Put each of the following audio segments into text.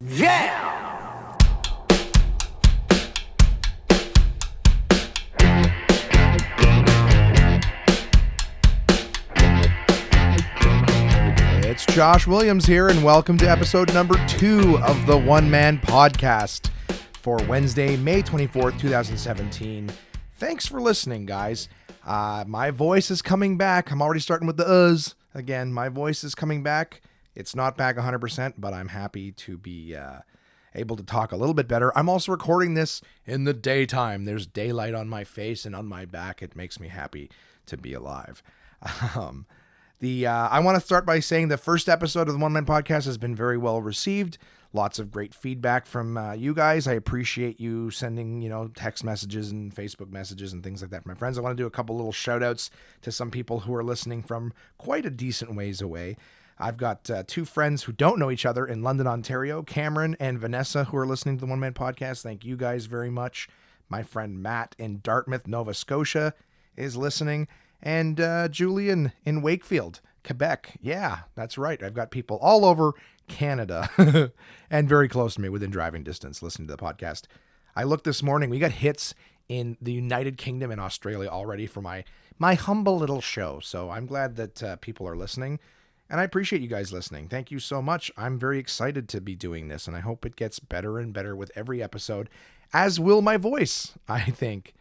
Yeah! It's Josh Williams here, and welcome to episode number 2 of the One Man Podcast for Wednesday, May 24th, 2017. Thanks for listening, guys. My voice is coming back. I'm already starting with the uhs. Again, my voice is coming back. It's not back 100%, but I'm happy to be able to talk a little bit better. I'm also recording this in the daytime. There's daylight on my face and on my back. It makes me happy to be alive. I want to start by saying the first episode of the One Man Podcast has been very well received. Lots of great feedback from you guys. I appreciate you sending, text messages and Facebook messages and things like that from my friends. I want to do a couple little shout outs to some people who are listening from quite a decent ways away. I've got 2 friends who don't know each other in London, Ontario, Cameron and Vanessa, who are listening to the One Man Podcast. Thank you guys very much. My friend Matt in Dartmouth, Nova Scotia is listening. And Julian in Wakefield, Quebec. Yeah, that's right. I've got people all over Canada and very close to me within driving distance listening to the podcast. I looked this morning. We got hits in the United Kingdom and Australia already for my humble little show. So I'm glad that people are listening. And I appreciate you guys listening. Thank you so much. I'm very excited to be doing this, and I hope it gets better and better with every episode, as will my voice, I think.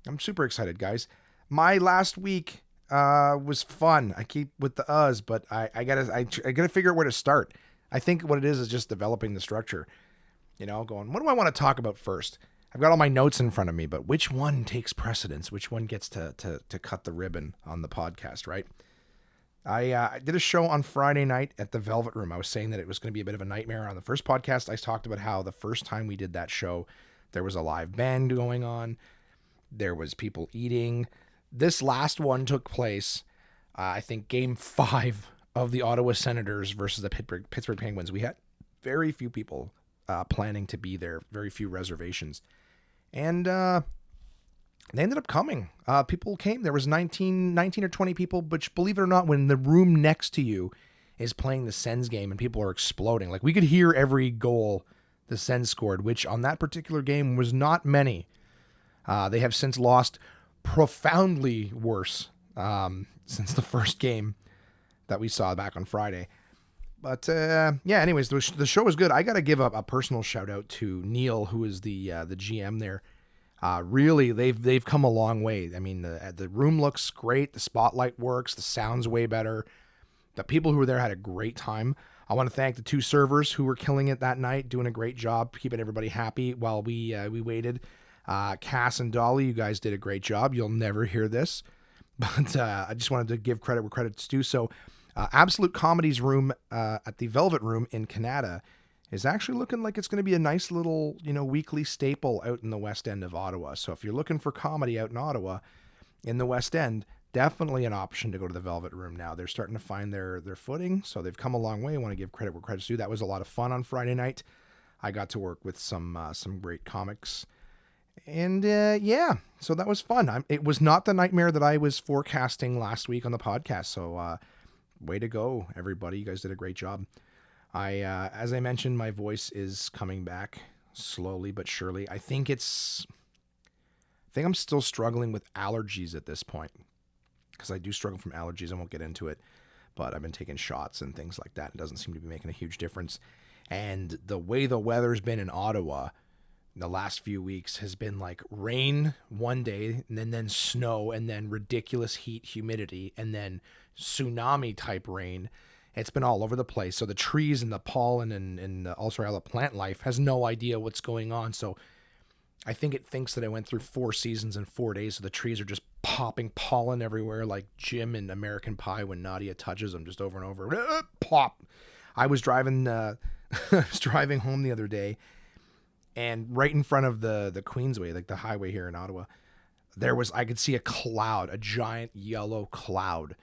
I'm super excited, guys. My last week was fun. I keep with the uhs, but I gotta figure out where to start. I think what it is just developing the structure. Going, what do I want to talk about first? I've got all my notes in front of me, but which one takes precedence? Which one gets to cut the ribbon on the podcast, right? I did a show on Friday night at the Velvet Room. I was saying that it was going to be a bit of a nightmare. On the first podcast, I talked about how the first time we did that show, there was a live band going on. There was people eating. This last one took place, I think, Game 5 of the Ottawa Senators versus the Pittsburgh Penguins. We had very few people planning to be there, very few reservations. And they ended up coming. People came. There was 19 or 20 people, but believe it or not, when the room next to you is playing the Sens game and people are exploding, like we could hear every goal the Sens scored, which on that particular game was not many. They have since lost profoundly worse since the first game that we saw back on Friday. But anyways, the show was good. I got to give a personal shout out to Neil, who is the GM there. Really, they've come a long way. I mean, the room looks great. The spotlight works. The sound's way better. The people who were there had a great time. I want to thank the 2 servers who were killing it that night, doing a great job, keeping everybody happy while we waited. Cass and Dolly, you guys did a great job. You'll never hear this, but I just wanted to give credit where credit's due. So Absolute Comedy's room at the Velvet Room in Canada is actually looking like it's going to be a nice little, weekly staple out in the West End of Ottawa. So if you're looking for comedy out in Ottawa, in the West End, definitely an option to go to the Velvet Room now. They're starting to find their footing, so they've come a long way. I want to give credit where credit's due. That was a lot of fun on Friday night. I got to work with some great comics. And so that was fun. It was not the nightmare that I was forecasting last week on the podcast. So way to go, everybody. You guys did a great job. As I mentioned, my voice is coming back slowly but surely. I think I'm still struggling with allergies at this point, because I do struggle from allergies. I won't get into it, but I've been taking shots and things like that. It doesn't seem to be making a huge difference. And the way the weather's been in Ottawa the last few weeks has been like rain one day and then snow and then ridiculous heat, humidity, and then tsunami type rain. It's been all over the place. So the trees and the pollen and also all the plant life has no idea what's going on. So I think it thinks that I went through 4 seasons in 4 days. So the trees are just popping pollen everywhere, like Jim in American Pie when Nadia touches them just over and over. Pop. I was driving home the other day, and right in front of the Queensway, like the highway here in Ottawa, I could see a giant yellow cloud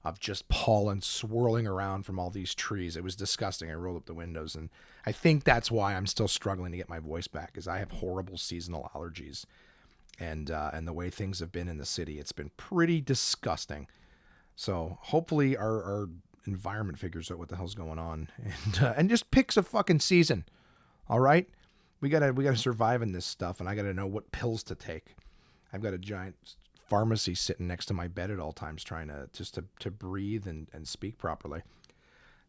of just pollen swirling around from all these trees. It was disgusting. I rolled up the windows, and I think that's why I'm still struggling to get my voice back, is I have horrible seasonal allergies. And the way things have been in the city, it's been pretty disgusting. So hopefully our environment figures out what the hell's going on and just picks a fucking season. All right. We gotta survive in this stuff, and I gotta know what pills to take. I've got a giant pharmacy sitting next to my bed at all times, trying to breathe and speak properly.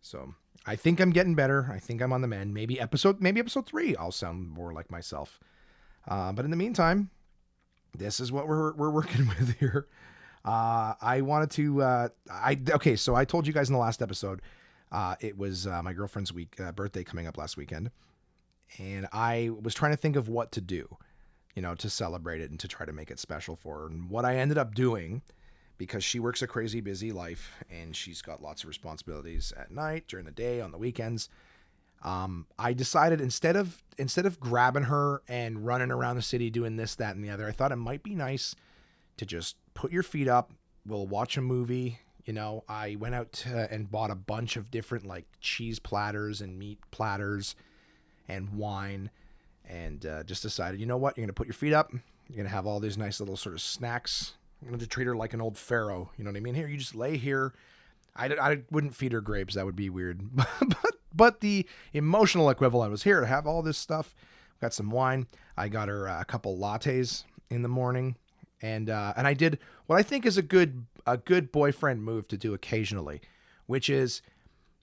So I think I'm getting better. I think I'm on the mend. Maybe episode 3, I'll sound more like myself. But in the meantime, this is what we're working with here. I wanted to. So I told you guys in the last episode, it was my girlfriend's birthday coming up last weekend. And I was trying to think of what to do, to celebrate it and to try to make it special for her. And what I ended up doing, because she works a crazy busy life and she's got lots of responsibilities at night, during the day, on the weekends, I decided instead of grabbing her and running around the city doing this, that, and the other, I thought it might be nice to just put your feet up. We'll watch a movie. I went out and bought a bunch of different like cheese platters and meat platters and wine, and just decided, you know what, you're going to put your feet up, you're going to have all these nice little sort of snacks. I'm going to treat her like an old pharaoh, you know what I mean? Here, you just lay here. I wouldn't feed her grapes, that would be weird, but the emotional equivalent was here to have all this stuff. Got some wine. I got her a couple lattes in the morning, and I did what I think is a good boyfriend move to do occasionally, which is,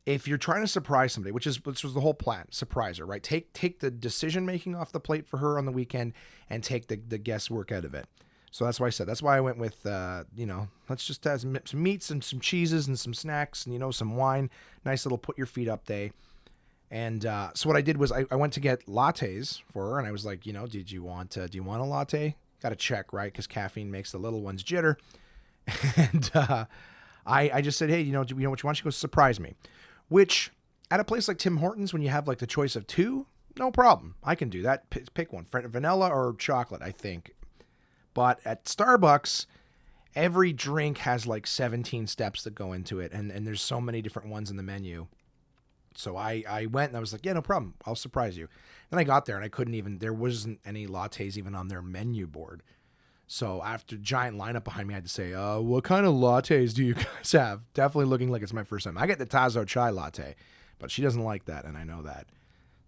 if you're trying to surprise somebody, which was the whole plan, surprise her, right? Take the decision making off the plate for her on the weekend and take the guesswork out of it. So that's why I said, that's why I went with, let's just have some meats and some cheeses and some snacks and, some wine, nice little put your feet up day. And so what I did was I went to get lattes for her, and I was like, do you want a latte? Got to check, right? Because caffeine makes the little ones jitter. And I just said, hey, do you know what you want? She goes, surprise me. Which, at a place like Tim Hortons, when you have like the choice of 2, no problem. I can do that. Pick one, vanilla or chocolate, I think. But at Starbucks, every drink has like 17 steps that go into it, and there's so many different ones in the menu. So I went and I was like, yeah, no problem. I'll surprise you. Then I got there and there wasn't any lattes even on their menu board. So after giant lineup behind me, I had to say, what kind of lattes do you guys have? Definitely looking like it's my first time. I get the Tazo chai latte, but she doesn't like that, and I know that.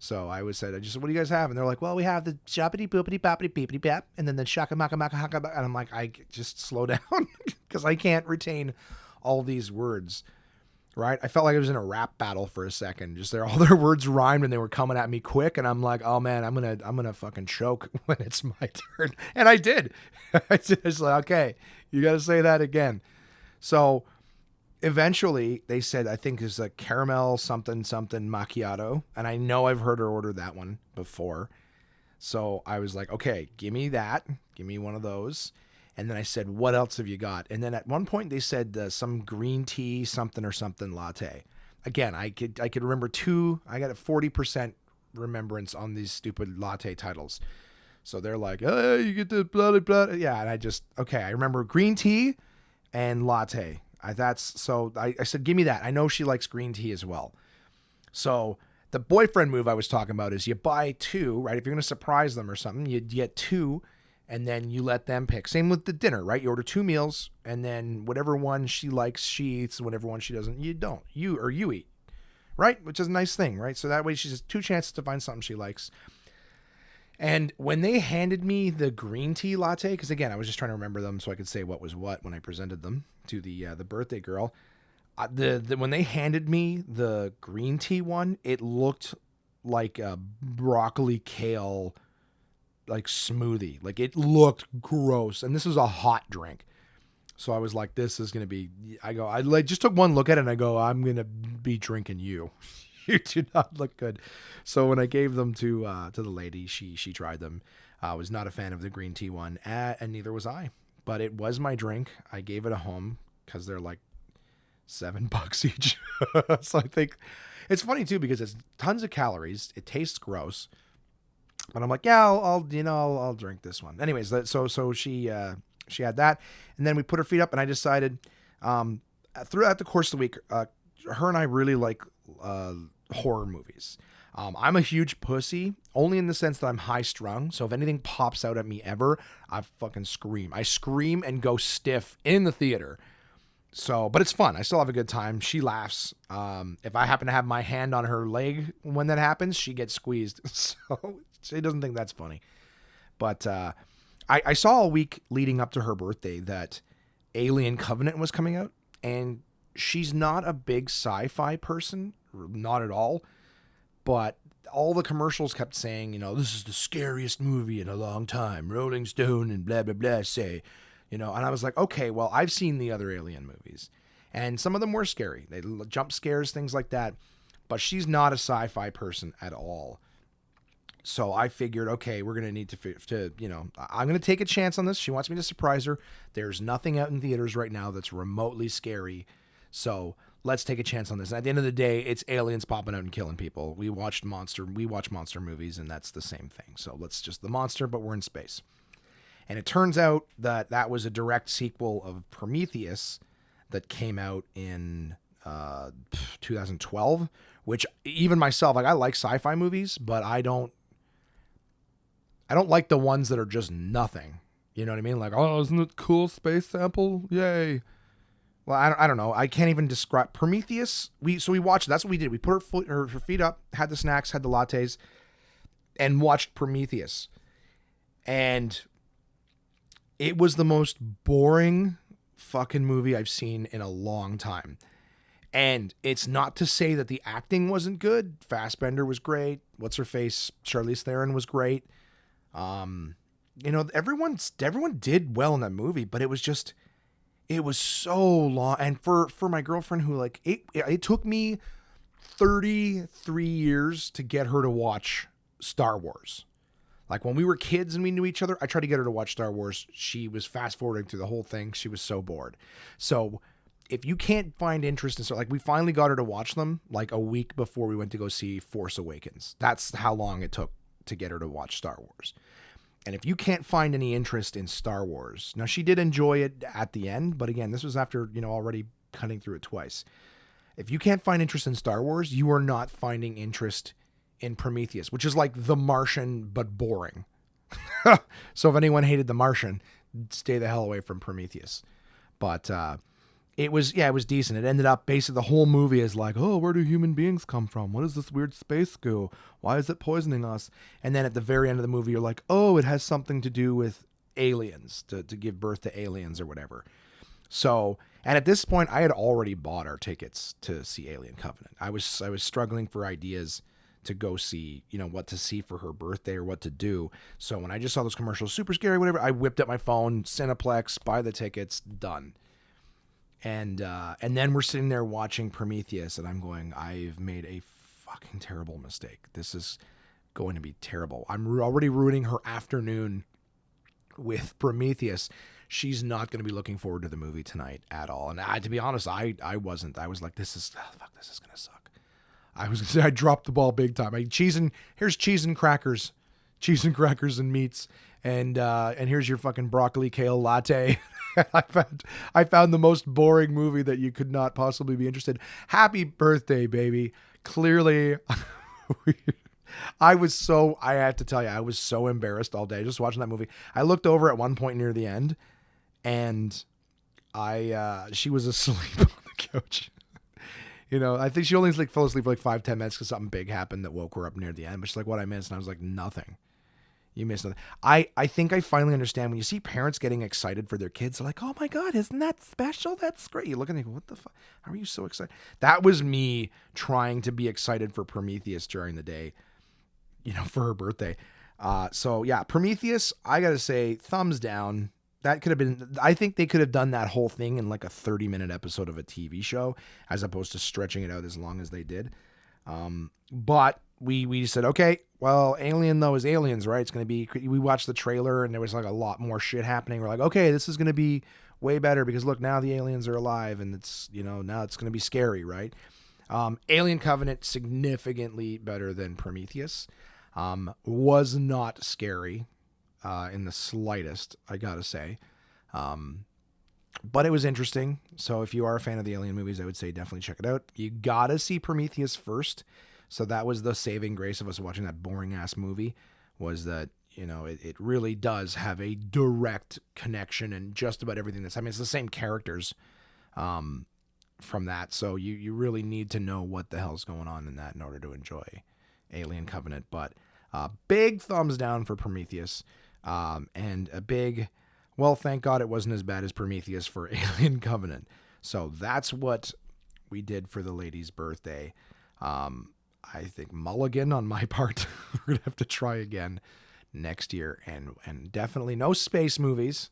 So I just said, what do you guys have? And they're like, well, we have the shoppity boopity boppity beepity bap, and then the shaka maka maka haka. And I'm like, I just slow down because I can't retain all these words. Right? I felt like I was in a rap battle for a second. Just all their words rhymed and they were coming at me quick. And I'm like, oh man, I'm gonna fucking choke when it's my turn. And I did. I was like, okay, you got to say that again. So eventually they said, I think it's a caramel something macchiato. And I know I've heard her order that one before. So I was like, okay, give me that. Give me one of those. And then I said, what else have you got? And then at one point they said some green tea something latte. Again, I could remember 2. I got a 40% remembrance on these stupid latte titles. So they're like, oh, you get the blah, blah, blah. Yeah, and I remember green tea and latte. I said, give me that. I know she likes green tea as well. So the boyfriend move I was talking about is you buy 2, right? If you're going to surprise them or something, you get 2. And then you let them pick. Same with the dinner, right? You order 2 meals, and then whatever one she likes, she eats, and whatever one she doesn't, you don't. You eat, right? Which is a nice thing, right? So that way she has 2 chances to find something she likes. And when they handed me the green tea latte, because again, I was just trying to remember them so I could say what was what when I presented them to the birthday girl. When they handed me the green tea one, it looked like a broccoli kale like smoothie. Like it looked gross, and this was a hot drink. So I was like, this is going to be, I just took one look at it and I go, I'm going to be drinking you. You do not look good. So when I gave them to the lady, she tried them. I was not a fan of the green tea one, and neither was I, but it was my drink. I gave it a home because they're like $7 each. So I think it's funny too, because it's tons of calories. It tastes gross. But I'm like, yeah, I'll drink this one. Anyways, so she had that, and then we put her feet up, and I decided throughout the course of the week, her and I really like horror movies. I'm a huge pussy, only in the sense that I'm high strung. So if anything pops out at me ever, I fucking scream. I scream and go stiff in the theater. So, but it's fun. I still have a good time. She laughs. If I happen to have my hand on her leg when that happens, she gets squeezed. So she doesn't think that's funny. But I saw a week leading up to her birthday that Alien Covenant was coming out, and she's not a big sci-fi person, not at all. But all the commercials kept saying, this is the scariest movie in a long time. Rolling Stone and blah, blah, blah say, and I was like, okay, well, I've seen the other Alien movies, and some of them were scary. They jump scares, things like that. But she's not a sci-fi person at all. So I figured, okay, we're going to need to, I'm going to take a chance on this. She wants me to surprise her. There's nothing out in theaters right now that's remotely scary. So let's take a chance on this. And at the end of the day, it's aliens popping out and killing people. We watch monster movies, and that's the same thing. So let's just the monster, but we're in space. And it turns out that was a direct sequel of Prometheus that came out in 2012, which even myself, I like sci-fi movies, but I don't like the ones that are just nothing. You know what I mean? Like, oh, isn't it cool? Space sample? Yay. Well, I don't know. I can't even describe Prometheus. We watched. That's what we did. We put her feet up, had the snacks, had the lattes, and watched Prometheus. And it was the most boring fucking movie I've seen in a long time. And it's not to say that the acting wasn't good. Fassbender was great. What's her face? Charlize Theron was great. Everyone did well in that movie, but it was so long. And for my girlfriend who it took me 33 years to get her to watch Star Wars. Like when we were kids and we knew each other, I tried to get her to watch Star Wars. She was fast forwarding through the whole thing. She was so bored. So if you can't find interest in, we finally got her to watch them like a week before we went to go see Force Awakens. That's how long it took to get her to watch Star Wars. And if you can't find any interest in Star Wars, now she did enjoy it at the end, but again, this was after, already cutting through it twice. If you can't find interest in Star Wars, you are not finding interest in Prometheus, which is like The Martian, but boring. So if anyone hated The Martian, stay the hell away from Prometheus. But, it was decent. It ended up basically the whole movie is like, oh, where do human beings come from? What is this weird space goo? Why is it poisoning us? And then at the very end of the movie, you're like, oh, it has something to do with aliens, to give birth to aliens or whatever. So, and at this point, I had already bought our tickets to see Alien Covenant. I was struggling for ideas to go see, what to see for her birthday or what to do. So when I just saw those commercials, super scary, whatever, I whipped up my phone, Cineplex, buy the tickets, done. And then we're sitting there watching Prometheus, and I'm going, I've made a fucking terrible mistake. This is going to be terrible. I'm already ruining her afternoon with Prometheus. She's not going to be looking forward to the movie tonight at all. And to be honest, I wasn't. I was like, this is going to suck. I dropped the ball big time. Here's cheese and crackers and meats. And here's your fucking broccoli kale latte. I found the most boring movie that you could not possibly be interested. Happy birthday, baby. Clearly, I have to tell you, I was so embarrassed all day just watching that movie. I looked over at one point near the end, and she was asleep on the couch. I think she only fell asleep for 5-10 minutes because something big happened that woke her up near the end. But she's like, what I missed? And I was like, nothing. You missed nothing. I think I finally understand when you see parents getting excited for their kids. They're like, oh my God, isn't that special? That's great. You look and you go, what the fuck? How are you so excited? That was me trying to be excited for Prometheus during the day, for her birthday. So yeah, Prometheus, I got to say, thumbs down. That could have been, I think they could have done that whole thing in like a 30-minute episode of a TV show as opposed to stretching it out as long as they did. But we said, okay, well, Alien though is aliens, right? It's going to be, we watched the trailer and there was like a lot more shit happening. We're like, okay, this is going to be way better because look, now the aliens are alive and it's, now it's going to be scary, right? Alien Covenant, significantly better than Prometheus. Was not scary in the slightest, I gotta say. But it was interesting. So if you are a fan of the Alien movies, I would say definitely check it out. You gotta see Prometheus first. So that was the saving grace of us watching that boring ass movie, was that, it really does have a direct connection and just about everything it's the same characters. from that. So you really need to know what the hell's going on in that in order to enjoy Alien Covenant. But big thumbs down for Prometheus, and a big, well, thank God it wasn't as bad as Prometheus for Alien Covenant. So that's what we did for the lady's birthday. I think mulligan on my part. We're gonna have to try again next year, and definitely no space movies.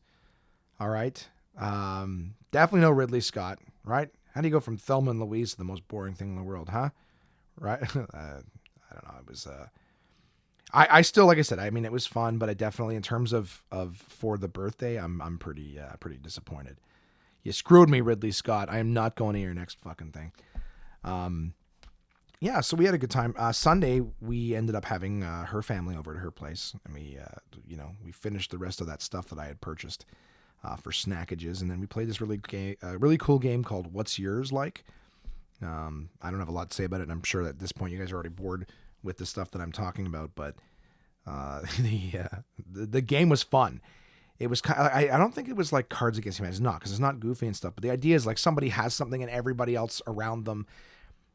All right, definitely no Ridley Scott. Right? How do you go from Thelma and Louise to the most boring thing in the world, huh? Right? I don't know. It was. I still, like I said, I mean, it was fun, but I definitely, in terms of for the birthday, I'm pretty disappointed. You screwed me, Ridley Scott. I am not going to your next fucking thing. Yeah, so we had a good time. Sunday, we ended up having her family over to her place, and we finished the rest of that stuff that I had purchased for snackages, and then we played this really cool game called What's Yours Like? I don't have a lot to say about it, and I'm sure that at this point you guys are already bored with the stuff that I'm talking about, but the game was fun. It was kind of, I don't think it was like Cards Against Humanity. It's not, because it's not goofy and stuff, but the idea is like somebody has something and everybody else around them,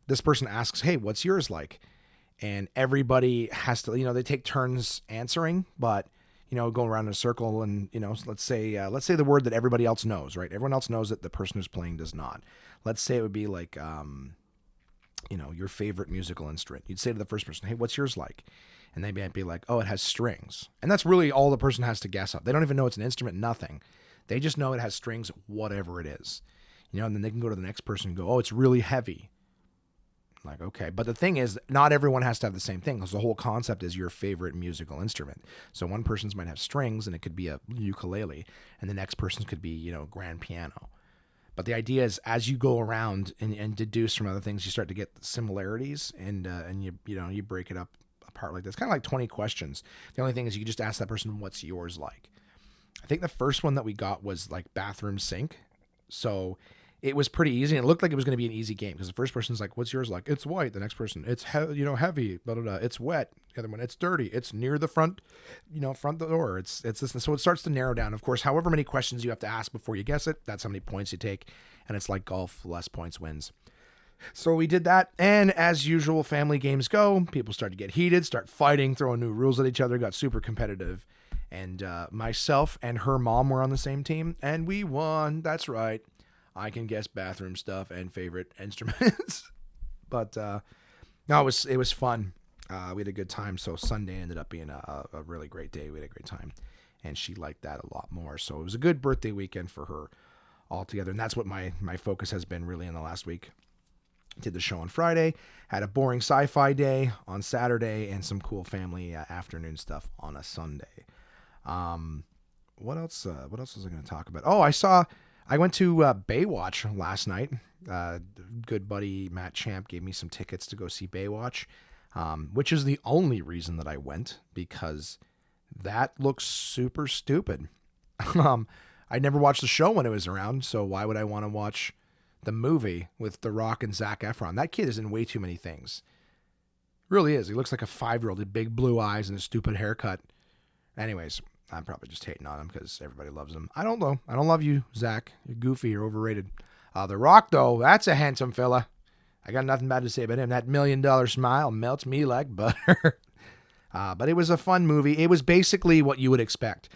this person asks, hey, what's yours like? And everybody has to, they take turns answering, but go around in a circle, and let's say the word that everybody else knows, right? Everyone else knows that the person who's playing does not. Let's say it would be like your favorite musical instrument. You'd say to the first person, hey, what's yours like? And they might be like, oh, it has strings. And that's really all the person has to guess up. They don't even know it's an instrument, nothing. They just know it has strings, whatever it is. And then they can go to the next person and go, oh, it's really heavy. Like, okay. But the thing is, not everyone has to have the same thing, because the whole concept is your favorite musical instrument. So one person's might have strings, and it could be a ukulele, and the next person's could be, grand piano. But the idea is, as you go around and deduce from other things, you start to get similarities, and you break it up apart like this. Kind of like 20 questions. The only thing is, you can just ask that person, what's yours like? I think the first one that we got was like bathroom sink. So it was pretty easy, and it looked like it was going to be an easy game, because the first person's like, what's yours like? It's white. The next person, it's heavy, blah, blah, blah. It's wet. The other one, it's dirty. It's near the front door. It's this. So it starts to narrow down. Of course, however many questions you have to ask before you guess it, that's how many points you take. And it's like golf, less points wins. So we did that. And as usual, family games go, people start to get heated, start fighting, throwing new rules at each other, got super competitive. And myself and her mom were on the same team, and we won. That's right. I can guess bathroom stuff and favorite instruments. But no, it was fun. We had a good time. So Sunday ended up being a really great day. We had a great time, and she liked that a lot more. So it was a good birthday weekend for her altogether. And that's what my focus has been really in the last week. Did the show on Friday, had a boring sci-fi day on Saturday, and some cool family afternoon stuff on a Sunday. What else was I going to talk about? Oh, I went to Baywatch last night. Good buddy Matt Champ gave me some tickets to go see Baywatch, which is the only reason that I went, because that looks super stupid. I never watched the show when it was around, so why would I want to watch the movie with The Rock and Zac Efron? That kid is in way too many things. Really is. He looks like a 5-year-old with big blue eyes and a stupid haircut. Anyways, I'm probably just hating on him because everybody loves him. I don't know. I don't love you, Zach. You're goofy. You're overrated. The Rock, though, that's a handsome fella. I got nothing bad to say about him. That $1 million smile melts me like butter. But it was a fun movie. It was basically what you would expect.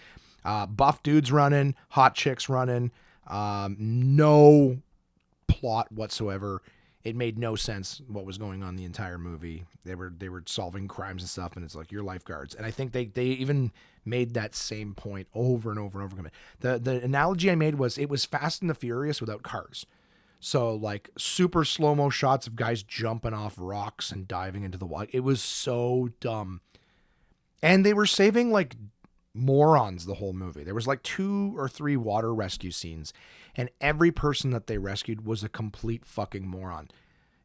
Buff dudes running, hot chicks running, no plot whatsoever. It made no sense what was going on the entire movie. They were solving crimes and stuff, and it's like, you're lifeguards. And I think they even made that same point over and over and over again. The analogy I made was, it was Fast and the Furious without cars. So like super slow-mo shots of guys jumping off rocks and diving into the water. It was so dumb. And they were saving like morons the whole movie. There was like 2 or 3 water rescue scenes, and every person that they rescued was a complete fucking moron.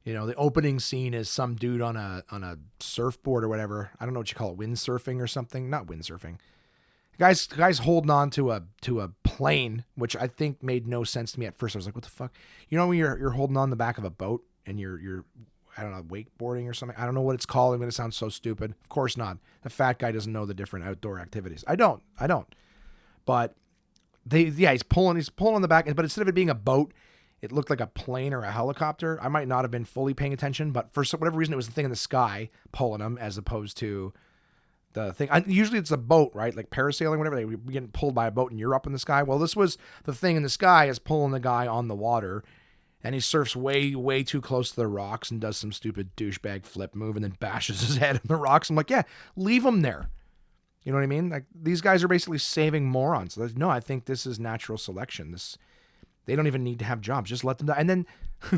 The opening scene is some dude on a surfboard or whatever. I don't know what you call it, windsurfing or something. Not windsurfing. Guys holding on to a plane, which I think made no sense to me at first. I was like, what the fuck? When you're holding on the back of a boat and you're I don't know, wakeboarding or something. I don't know what it's called. I'm going to sound so stupid. Of course not. The fat guy doesn't know the different outdoor activities. I don't. But he's pulling on the back, but instead of it being a boat, It looked like a plane or a helicopter. I might not have been fully paying attention, but for whatever reason, it was the thing in the sky pulling them as opposed to the thing. Usually it's a boat, right? Like parasailing, whatever. They were getting pulled by a boat and you're up in the sky. Well, this was the thing in the sky is pulling the guy on the water. And he surfs way, way too close to the rocks and does some stupid douchebag flip move and then bashes his head on the rocks. I'm like, yeah, leave him there. You know what I mean? Like, these guys are basically saving morons. Like, no, I think this is natural selection. They don't even need to have jobs. Just let them die. And then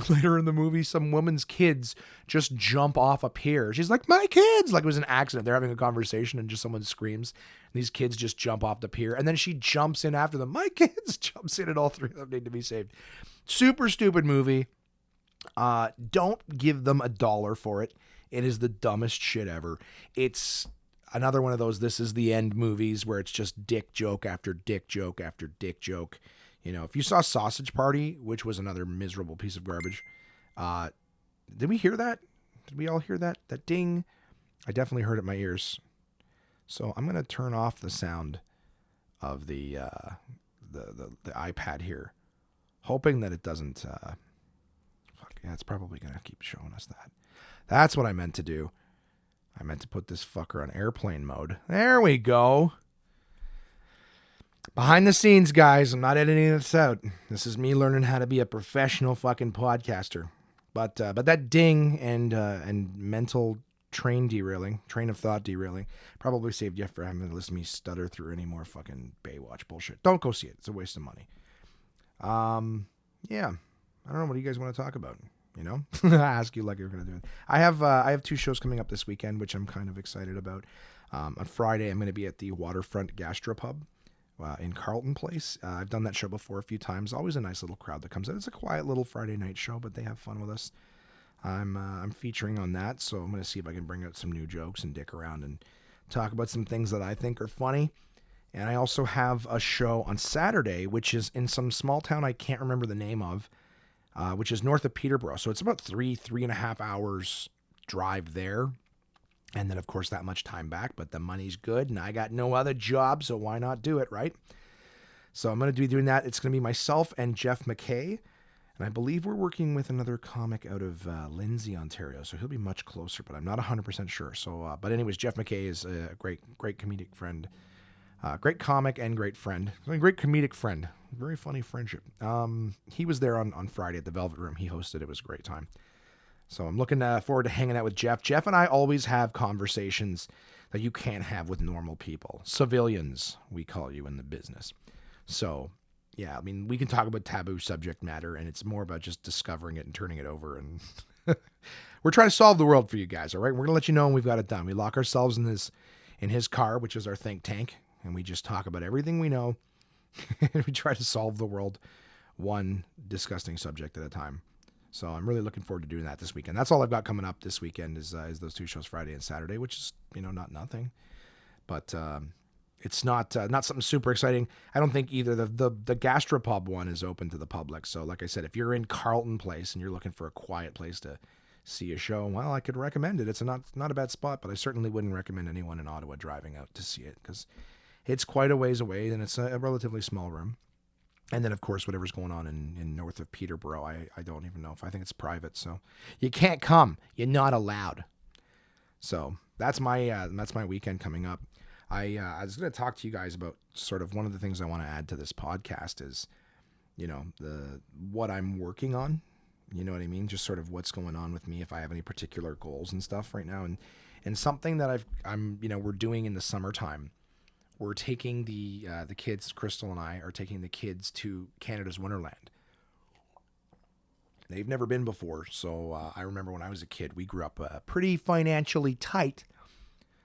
later in the movie, some woman's kids just jump off a pier. She's like, my kids! Like it was an accident. They're having a conversation and just someone screams. And these kids just jump off the pier. And then she jumps in after them. My kids! Jumps in and all three of them need to be saved. Super stupid movie. Don't give them $1 for it. It is the dumbest shit ever. It's another one of those this is the end movies where it's just dick joke after dick joke after dick joke. You know, if you saw Sausage Party, which was another miserable piece of garbage, did we hear that? Did we all hear that? That ding? I definitely heard it in my ears. So I'm going to turn off the sound of the iPad here, hoping that it doesn't. It's probably going to keep showing us that. That's what I meant to do. I meant to put this fucker on airplane mode. There we go. Behind the scenes, guys. I'm not editing this out. This is me learning how to be a professional fucking podcaster. But that ding and mental train of thought derailing, probably saved you from having to listen to me stutter through any more fucking Baywatch bullshit. Don't go see it. It's a waste of money. Yeah. I don't know. What do you guys want to talk about? You know, I ask you like you're going to do it. I have 2 shows coming up this weekend, which I'm kind of excited about. On Friday, I'm going to be at the Waterfront Gastropub in Carlton Place. I've done that show before a few times. Always a nice little crowd that comes out. It's a quiet little Friday night show, but they have fun with us. I'm featuring on that, so I'm going to see if I can bring out some new jokes and dick around and talk about some things that I think are funny. And I also have a show on Saturday, which is in some small town I can't remember the name of, which is north of Peterborough. So it's about 3.5 hours drive there. And then, of course, that much time back. But the money's good, and I got no other job, so why not do it, right? So I'm going to be doing that. It's going to be myself and Jeff McKay. And I believe we're working with another comic out of Lindsay, Ontario. So he'll be much closer, but I'm not 100% sure. So, but anyways, Jeff McKay is a great comedic friend. Great comic and great friend. A great comedic friend. Very funny friendship. He was there on Friday at the Velvet Room. He hosted. It was a great time. So I'm looking forward to hanging out with Jeff. Jeff and I always have conversations that you can't have with normal people. Civilians, we call you in the business. So, yeah, I mean, we can talk about taboo subject matter, and it's more about just discovering it and turning it over. And we're trying to solve the world for you guys, all right? We're going to let you know when we've got it done. We lock ourselves in his car, which is our think tank, and we just talk about everything we know. And we try to solve the world one disgusting subject at a time. So I'm really looking forward to doing that this weekend. That's all I've got coming up this weekend is those 2 shows, Friday and Saturday, which is, not nothing. But it's not something super exciting. I don't think either. The Gastropub one is open to the public. So like I said, if you're in Carlton Place and you're looking for a quiet place to see a show, well, I could recommend it. It's not a bad spot, but I certainly wouldn't recommend anyone in Ottawa driving out to see it because it's quite a ways away and it's a relatively small room. And then, of course, whatever's going on in north of Peterborough, I don't even know if I think it's private. So you can't come. You're not allowed. So that's my weekend coming up. I was going to talk to you guys about sort of one of the things I want to add to this podcast is, what I'm working on. You know what I mean? Just sort of what's going on with me, if I have any particular goals and stuff right now. And something that we're doing in the summertime. We're taking the kids, Crystal and I are taking the kids to Canada's Wonderland. They've never been before, so I remember when I was a kid, we grew up pretty financially tight.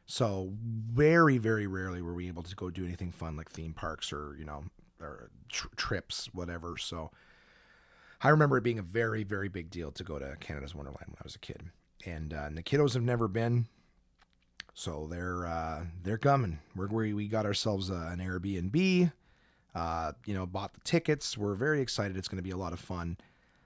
So very, very rarely were we able to go do anything fun like theme parks or, or trips, whatever. So I remember it being a very, very big deal to go to Canada's Wonderland when I was a kid. And the kiddos have never been. So they're coming. We got ourselves an Airbnb, bought the tickets. We're very excited. It's going to be a lot of fun.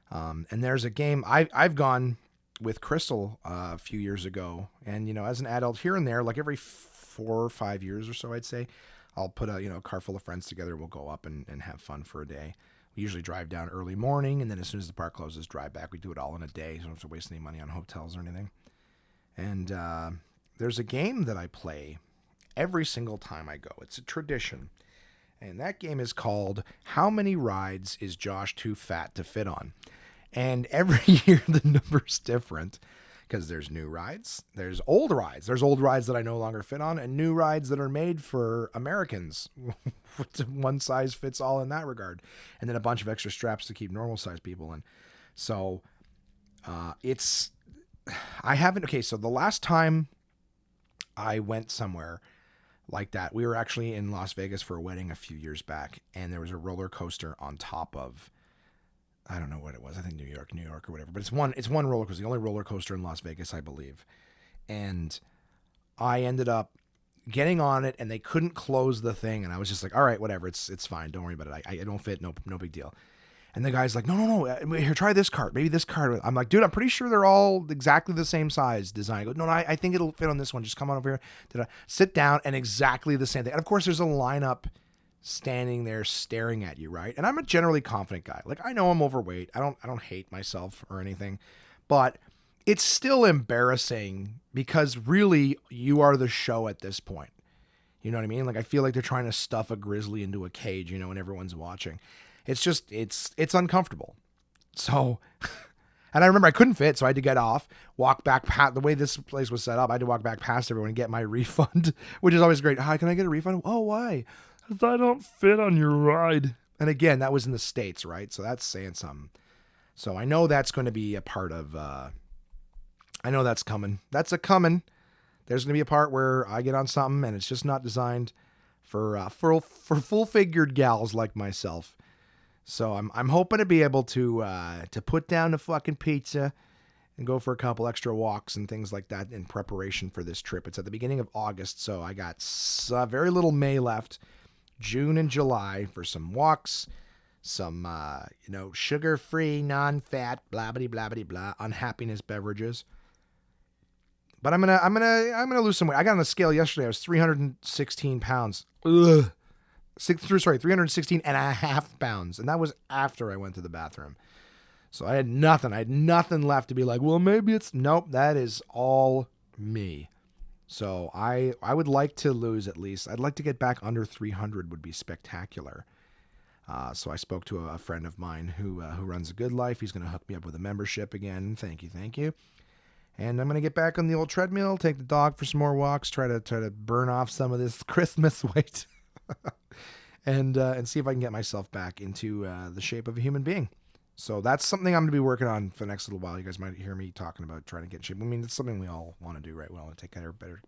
And there's a game I've gone with Crystal a few years ago. And, as an adult here and there, like every 4 or 5 years or so, I'd say I'll put a car full of friends together. We'll go up and have fun for a day. We usually drive down early morning, and then as soon as the park closes, drive back. We do it all in a day, so don't have to waste any money on hotels or anything. And there's a game that I play every single time I go. It's a tradition. And that game is called How Many Rides Is Josh Too Fat to Fit On? And every year the number's different because there's new rides, there's old rides that I no longer fit on, and new rides that are made for Americans. One size fits all in that regard. And then a bunch of extra straps to keep normal size people in. So so the last time I went somewhere like that, we were actually in Las Vegas for a wedding a few years back, and there was a roller coaster on top of, I don't know what it was. I think New York or whatever. But it's one roller coaster, the only roller coaster in Las Vegas, I believe. And I ended up getting on it, and they couldn't close the thing, and I was just like, all right, whatever, it's fine, don't worry about it. I don't fit, no big deal. And the guy's like, no, here, try this cart, maybe this cart. I'm like, dude, I'm pretty sure they're all exactly the same size design. I go, no, I think it'll fit on this one. Just come on over here. Did I sit down, and exactly the same thing. And of course, there's a lineup standing there staring at you, right? And I'm a generally confident guy. Like, I know I'm overweight. I don't hate myself or anything, but it's still embarrassing because really you are the show at this point. You know what I mean? Like, I feel like they're trying to stuff a grizzly into a cage, and everyone's watching. It's just, it's uncomfortable. So, and I remember I couldn't fit, so I had to get off, walk back past, the way this place was set up, I had to walk back past everyone and get my refund, which is always great. Hi, can I get a refund? Oh, why? Because I don't fit on your ride. And again, that was in the States, right? So that's saying something. So I know that's going to be a part of, I know that's coming. That's a coming. There's going to be a part where I get on something and it's just not designed for full-figured gals like myself. So I'm hoping to be able to put down the fucking pizza and go for a couple extra walks and things like that in preparation for this trip. It's at the beginning of August, so I got very little May left. June and July for some walks, some sugar-free, non-fat, blah blah blah blah blah unhappiness beverages. But I'm gonna lose some weight. I got on the scale yesterday. I was 316 pounds. 316 and a half pounds. And that was after I went to the bathroom. So I had nothing. Left to be like, well, maybe it's, nope, that is all me. So I would like to lose at least. I'd like to get back under 300 would be spectacular. So I spoke to a friend of mine who runs a Good Life. He's going to hook me up with a membership again. Thank you. And I'm going to get back on the old treadmill, take the dog for some more walks, try to burn off some of this Christmas weight. and see if I can get myself back into the shape of a human being. So that's something I'm going to be working on for the next little while. You guys might hear me talking about trying to get in shape. I mean, it's something we all want to do, right? We all want to take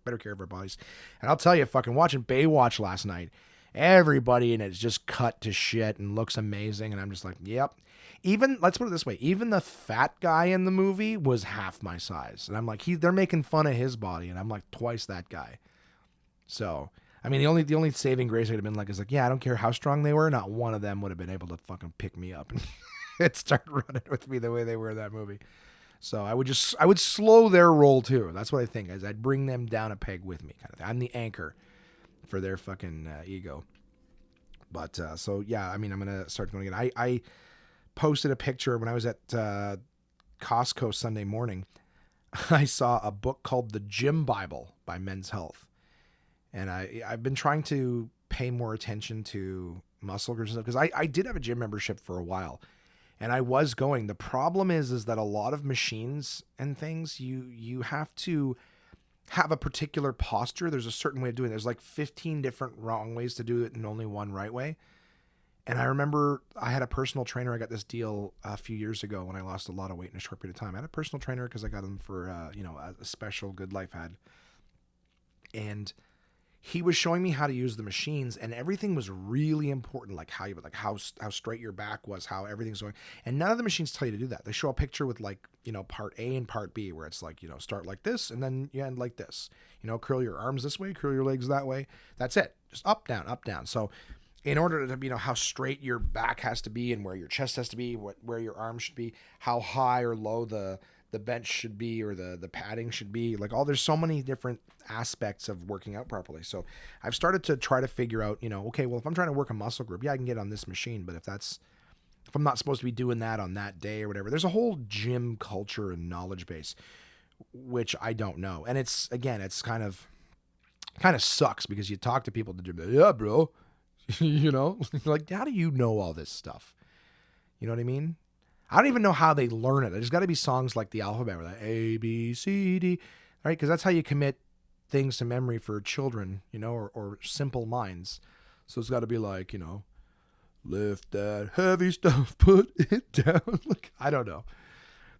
better care of our bodies. And I'll tell you, fucking watching Baywatch last night, everybody in it's just cut to shit and looks amazing. And I'm just like, yep. Even, let's put it this way, even the fat guy in the movie was half my size. And I'm like, they're making fun of his body. And I'm like twice that guy. So, I mean, the only saving grace I'd have been like, is like, yeah, I don't care how strong they were. Not one of them would have been able to fucking pick me up and start running with me the way they were in that movie. So I would slow their roll too. That's what I think, is I'd bring them down a peg with me. Kind of thing. I'm the anchor for their fucking ego. But so yeah, I mean, I'm gonna start going again. I posted a picture when I was at Costco Sunday morning. I saw a book called The Gym Bible by Men's Health. And I've been trying to pay more attention to muscle groups and stuff, because I did have a gym membership for a while, and I was going. The problem is that a lot of machines and things, you have to have a particular posture. There's a certain way of doing it. There's like 15 different wrong ways to do it and only one right way. And I remember I had a personal trainer. I got this deal a few years ago when I lost a lot of weight in a short period of time. I had a personal trainer because I got him for a special Good Life ad. And he was showing me how to use the machines, and everything was really important, like how straight your back was, how everything's going. And none of the machines tell you to do that. They show a picture with part A and part B, where it's like, start like this and then you end like this. Curl your arms this way, curl your legs that way. That's it. Just up, down, up, down. So in order to how straight your back has to be and where your chest has to be, where your arms should be, how high or low the bench should be, or the padding should be, there's so many different aspects of working out properly. So I've started to try to figure out, okay, well, if I'm trying to work a muscle group, yeah, I can get on this machine, but if that's if I'm not supposed to be doing that on that day or whatever. There's a whole gym culture and knowledge base, which I don't know. And it's, again, it's kind of sucks because you talk to people at the gym, yeah, bro, you know, like, how do you know all this stuff? You know what I mean? I don't even know how they learn it. There's got to be songs like the alphabet, where like A, B, C, D, right? Because that's how you commit things to memory for children, you know, or simple minds. So it's got to be like, you know, lift that heavy stuff, put it down. Like, I don't know.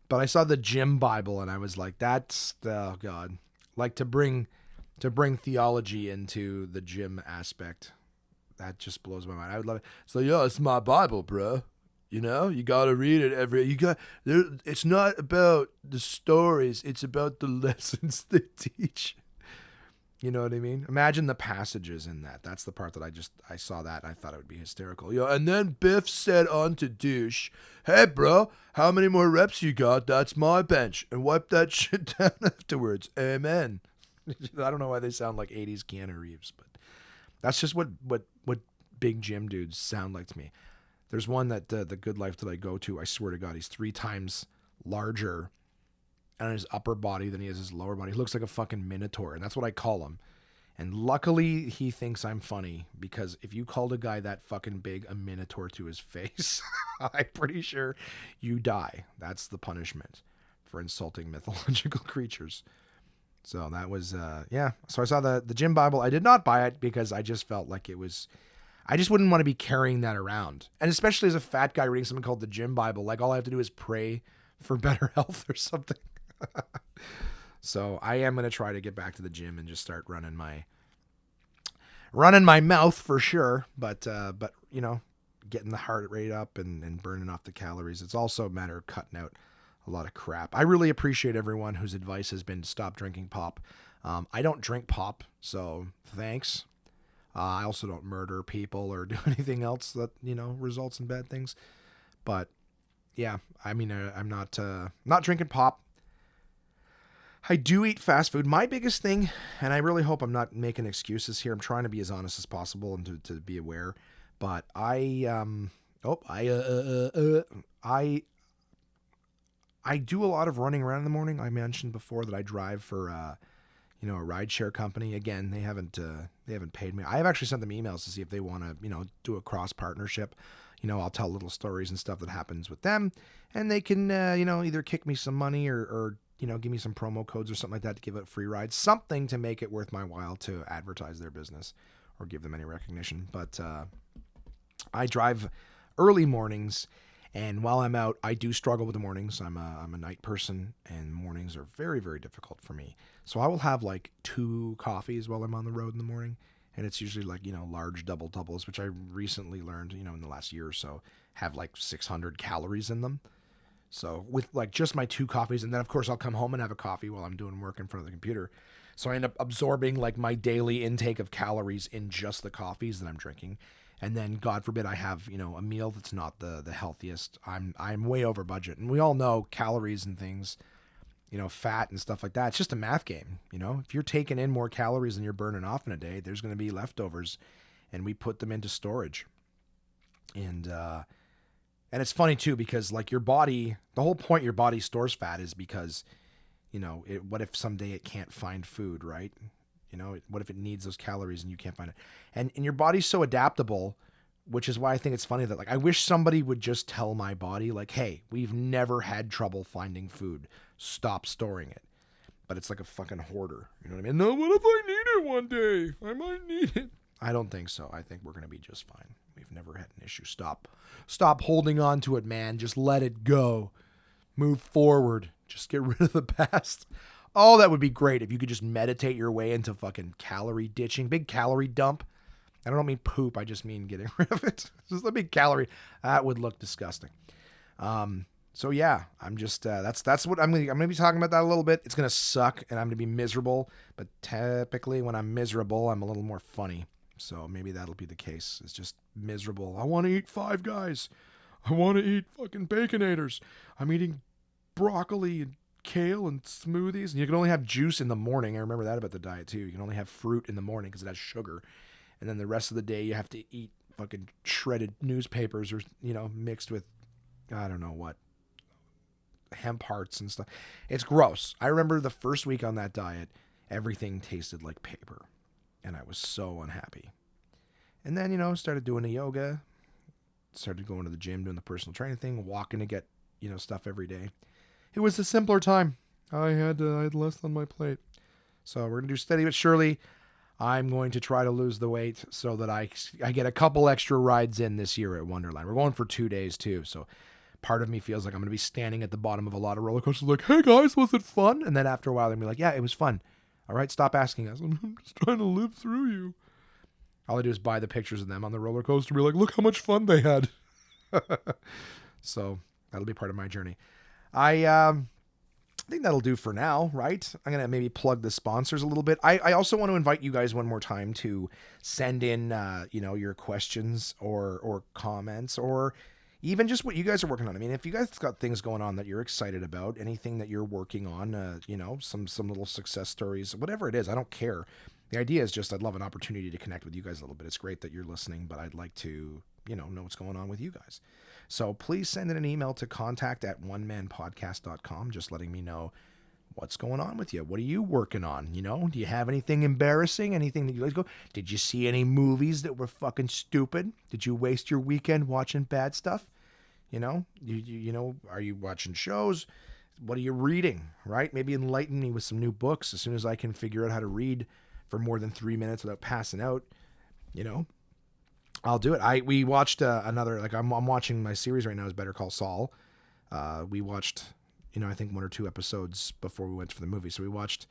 But I saw the gym Bible and I was like, that's, oh God. Like to bring theology into the gym aspect. That just blows my mind. I would love it. So, yeah, it's my Bible, bro. You know, you got to read it it's not about the stories. It's about the lessons they teach. You know what I mean? Imagine the passages in that. That's the part that I saw that and I thought it would be hysterical. Yeah, and then Biff said on to Douche, hey, bro, how many more reps you got? That's my bench. And wipe that shit down afterwards. Amen. I don't know why they sound like 80s Keanu Reeves, but that's just what big gym dudes sound like to me. There's one that the Good Life that I go to, I swear to God, he's 3 times larger on his upper body than he is his lower body. He looks like a fucking minotaur, and that's what I call him. And luckily, he thinks I'm funny, because if you called a guy that fucking big a minotaur to his face, I'm pretty sure you die. That's the punishment for insulting mythological creatures. So that was, yeah. So I saw the gym Bible. I did not buy it because I just felt like it was, I just wouldn't want to be carrying that around. And especially as a fat guy reading something called the gym Bible, like all I have to do is pray for better health or something. So I am going to try to get back to the gym and just start running my mouth for sure. But you know, getting the heart rate up and burning off the calories. It's also a matter of cutting out a lot of crap. I really appreciate everyone whose advice has been to stop drinking pop. I don't drink pop, so thanks. I also don't murder people or do anything else that, you know, results in bad things. But yeah, I mean, I'm not drinking pop. I do eat fast food. My biggest thing, and I really hope I'm not making excuses here. I'm trying to be as honest as possible and to be aware. But I do a lot of running around in the morning. I mentioned before that I drive for a rideshare company. Again, they haven't paid me. I have actually sent them emails to see if they want to, you know, do a cross partnership. You know, I'll tell little stories and stuff that happens with them, and they can, you know, either kick me some money or you know, give me some promo codes or something like that to give out free rides, something to make it worth my while to advertise their business or give them any recognition. But I drive early mornings, and while I'm out, I do struggle with the mornings. I'm a night person, and mornings are very, very difficult for me. So I will have like 2 coffees while I'm on the road in the morning, and it's usually like, you know, large doubles, which I recently learned, you know, in the last year or so, have like 600 calories in them. So with like just my 2 coffees, and then of course I'll come home and have a coffee while I'm doing work in front of the computer. So I end up absorbing like my daily intake of calories in just the coffees that I'm drinking. And then God forbid I have, you know, a meal that's not the healthiest. I'm way over budget. And we all know calories and things, you know, fat and stuff like that. It's just a math game. You know, if you're taking in more calories than you're burning off in a day, there's going to be leftovers, and we put them into storage. And it's funny too, because like your body, the whole point your body stores fat is because, you know, what if someday it can't find food, right? You know, what if it needs those calories and you can't find it? And your body's so adaptable, which is why I think it's funny that like, I wish somebody would just tell my body like, hey, we've never had trouble finding food. Stop storing it. But it's like a fucking hoarder. You know what I mean? No, what if I need it one day? I might need it. I don't think so. I think we're going to be just fine. We've never had an issue. Stop holding on to it, man. Just let it go. Move forward. Just get rid of the past. Oh, that would be great if you could just meditate your way into fucking calorie ditching. Big calorie dump. I don't mean poop. I just mean getting rid of it. Just a big calorie. That would look disgusting. So yeah, I'm just, that's what I'm going to be talking about that a little bit. It's going to suck and I'm going to be miserable, but typically when I'm miserable, I'm a little more funny. So maybe that'll be the case. It's just miserable. I want to eat Five Guys. I want to eat fucking Baconators. I'm eating broccoli and kale and smoothies. And you can only have juice in the morning. I remember that about the diet too. You can only have fruit in the morning because it has sugar. And then the rest of the day you have to eat fucking shredded newspapers or, you know, mixed with I don't know what, hemp hearts and stuff. It's gross. I remember the first week on that diet, everything tasted like paper, and I was so unhappy. And then, started doing the yoga, started going to the gym, doing the personal training thing, walking to get, stuff every day. It was a simpler time. I had less on my plate. So we're going to do steady but surely. I'm going to try to lose the weight so that I get a couple extra rides in this year at Wonderland. We're going for 2 days too. So part of me feels like I'm going to be standing at the bottom of a lot of roller coasters like, hey guys, was it fun? And then after a while, they'll be like, yeah, it was fun. All right, stop asking us. I'm just trying to live through you. All I do is buy the pictures of them on the roller coaster and be like, look how much fun they had. So that'll be part of my journey. I think that'll do for now, right? I'm going to maybe plug the sponsors a little bit. I also want to invite you guys one more time to send in, your questions or comments or even just what you guys are working on. I mean, if you guys got things going on that you're excited about, anything that you're working on, some little success stories, whatever it is, I don't care. The idea is just I'd love an opportunity to connect with you guys a little bit. It's great that you're listening, but I'd like to, know what's going on with you guys. So please send in an email to contact@onemanpodcast.com, just letting me know what's going on with you. What are you working on? Do you have anything embarrassing? Anything that you guys go, did you see any movies that were fucking stupid? Did you waste your weekend watching bad stuff? Are you watching shows? What are you reading, right? Maybe enlighten me with some new books as soon as I can figure out how to read for more than 3 minutes without passing out, I'll do it. We watched another, I'm watching my series right now is Better Call Saul. We watched, I think 1 or 2 episodes before we went for the movie. So we watched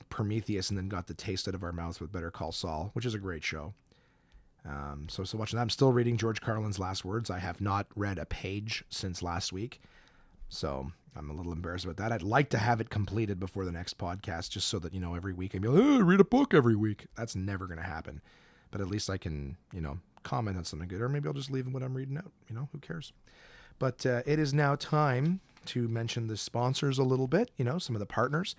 Prometheus and then got the taste out of our mouths with Better Call Saul, which is a great show. So watching that. I'm still reading George Carlin's last words. I have not read a page since last week. So I'm a little embarrassed about that. I'd like to have it completed before the next podcast, just so that, every week I'd be like, read a book every week. That's never going to happen. But at least I can, comment on something good, or maybe I'll just leave what I'm reading out. Who cares? But it is now time to mention the sponsors a little bit, some of the partners.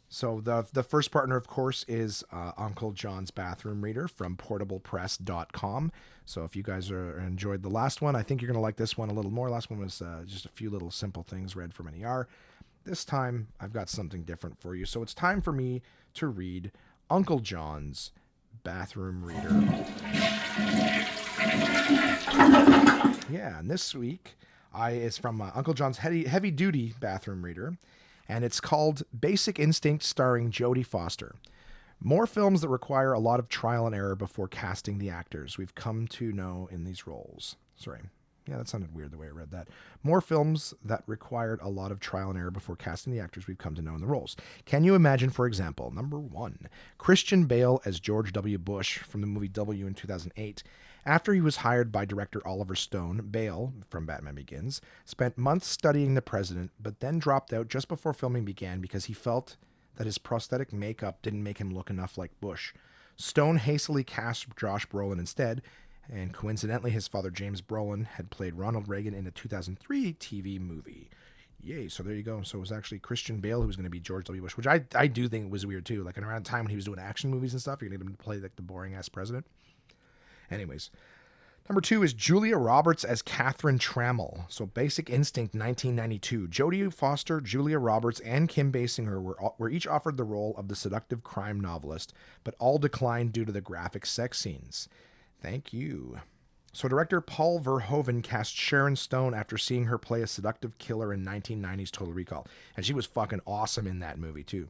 So the first partner, of course, is Uncle John's Bathroom Reader from portablepress.com. So if you guys enjoyed the last one, I think you're going to like this one a little more. Last one was just a few little simple things read from an ER. This time, I've got something different for you. So it's time for me to read Uncle John's Bathroom Reader. Yeah, and this week is from Uncle John's Heavy Duty Bathroom Reader, and it's called Basic Instinct, starring Jodie Foster. More films that require a lot of trial and error before casting the actors we've come to know in these roles. Sorry. Yeah, that sounded weird the way I read that. More films that required a lot of trial and error before casting the actors we've come to know in the roles. Can you imagine, for example, number 1, Christian Bale as George W. Bush from the movie W in 2008. After he was hired by director Oliver Stone, Bale, from Batman Begins, spent months studying the president, but then dropped out just before filming began because he felt that his prosthetic makeup didn't make him look enough like Bush. Stone hastily cast Josh Brolin instead, and coincidentally, his father, James Brolin, had played Ronald Reagan in a 2003 TV movie. Yay, so there you go. So it was actually Christian Bale who was going to be George W. Bush, which I do think was weird, too. Like, around the time when he was doing action movies and stuff, you're going to get him to play, like, the boring-ass president. Anyways, number 2 is Julia Roberts as Catherine Trammell. So Basic Instinct, 1992. Jodie Foster, Julia Roberts, and Kim Basinger were each offered the role of the seductive crime novelist, but all declined due to the graphic sex scenes. Thank you. So director Paul Verhoeven cast Sharon Stone after seeing her play a seductive killer in 1990's Total Recall. And she was fucking awesome in that movie, too.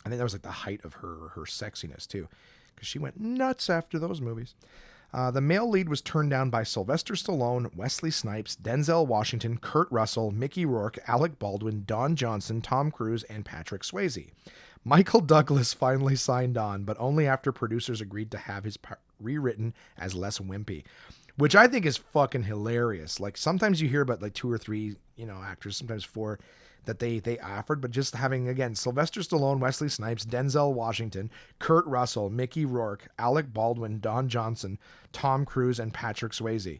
I think that was like the height of her sexiness, too. Because she went nuts after those movies. The male lead was turned down by Sylvester Stallone, Wesley Snipes, Denzel Washington, Kurt Russell, Mickey Rourke, Alec Baldwin, Don Johnson, Tom Cruise, and Patrick Swayze. Michael Douglas finally signed on, but only after producers agreed to have his part rewritten as less wimpy, which I think is fucking hilarious. Like, sometimes you hear about like 2 or 3, actors, sometimes 4, that they offered, but just having, again, Sylvester Stallone, Wesley Snipes, Denzel Washington, Kurt Russell, Mickey Rourke, Alec Baldwin, Don Johnson, Tom Cruise, and Patrick Swayze.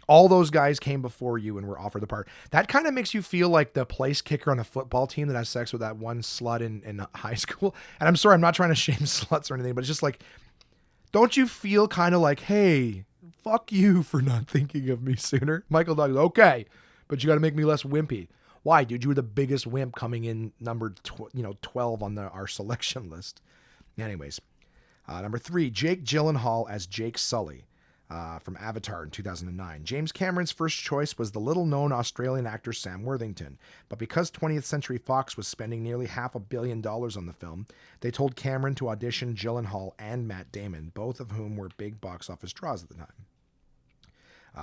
All those guys came before you and were offered the part. That kind of makes you feel like the place kicker on a football team that has sex with that one slut in high school. And I'm sorry, I'm not trying to shame sluts or anything, but it's just like, don't you feel kind of like, hey, Fuck you for not thinking of me sooner. Michael Douglas, okay, but you got to make me less wimpy. Why, dude? You were the biggest wimp coming in number 12 on our selection list. Anyways, number 3, Jake Gyllenhaal as Jake Sully from Avatar in 2009. James Cameron's first choice was the little-known Australian actor Sam Worthington, but because 20th Century Fox was spending nearly $500 million on the film, they told Cameron to audition Gyllenhaal and Matt Damon, both of whom were big box office draws at the time.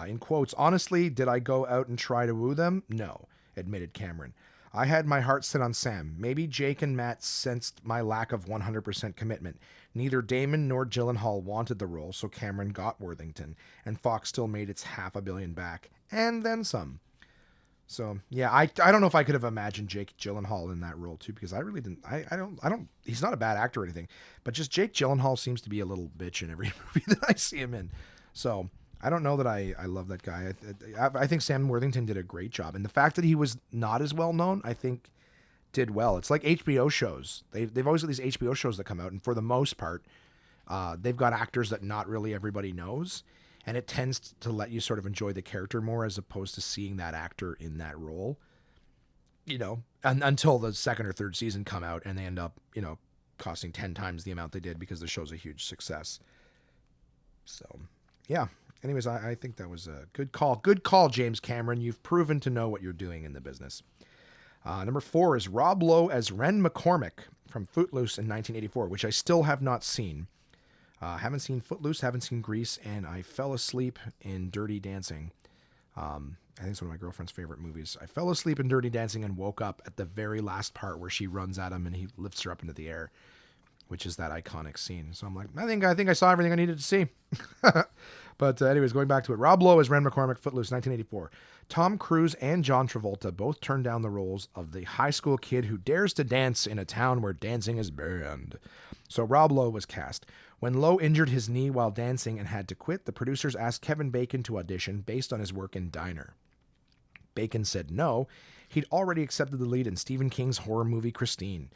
In quotes, honestly, did I go out and try to woo them? No, admitted Cameron. I had my heart set on Sam. Maybe Jake and Matt sensed my lack of 100% commitment. Neither Damon nor Gyllenhaal wanted the role, so Cameron got Worthington, and Fox still made its $500 million back, and then some. So yeah, I don't know if I could have imagined Jake Gyllenhaal in that role too, because I really didn't. I don't. He's not a bad actor or anything, but just Jake Gyllenhaal seems to be a little bitch in every movie that I see him in. So I don't know that I love that guy. I think Sam Worthington did a great job, and the fact that he was not as well known, I think, did well. It's like HBO shows. They've always got these HBO shows that come out, and for the most part, they've got actors that not really everybody knows, and it tends to let you sort of enjoy the character more as opposed to seeing that actor in that role, until the second or third season come out and they end up, costing 10 times the amount they did because the show's a huge success. So, yeah. Anyways, I think that was a good call. Good call, James Cameron. You've proven to know what you're doing in the business. Number 4 is Rob Lowe as Ren McCormick from Footloose in 1984, which I still have not seen. Haven't seen Footloose, haven't seen Grease, and I fell asleep in Dirty Dancing. I think it's one of my girlfriend's favorite movies. I fell asleep in Dirty Dancing and woke up at the very last part where she runs at him and he lifts her up into the air, which is that iconic scene. So I'm like, I think I saw everything I needed to see. But anyways, going back to it, Rob Lowe as Ren McCormick, Footloose, 1984. Tom Cruise and John Travolta both turned down the roles of the high school kid who dares to dance in a town where dancing is banned. So Rob Lowe was cast. When Lowe injured his knee while dancing and had to quit, the producers asked Kevin Bacon to audition based on his work in Diner. Bacon said no. He'd already accepted the lead in Stephen King's horror movie Christine.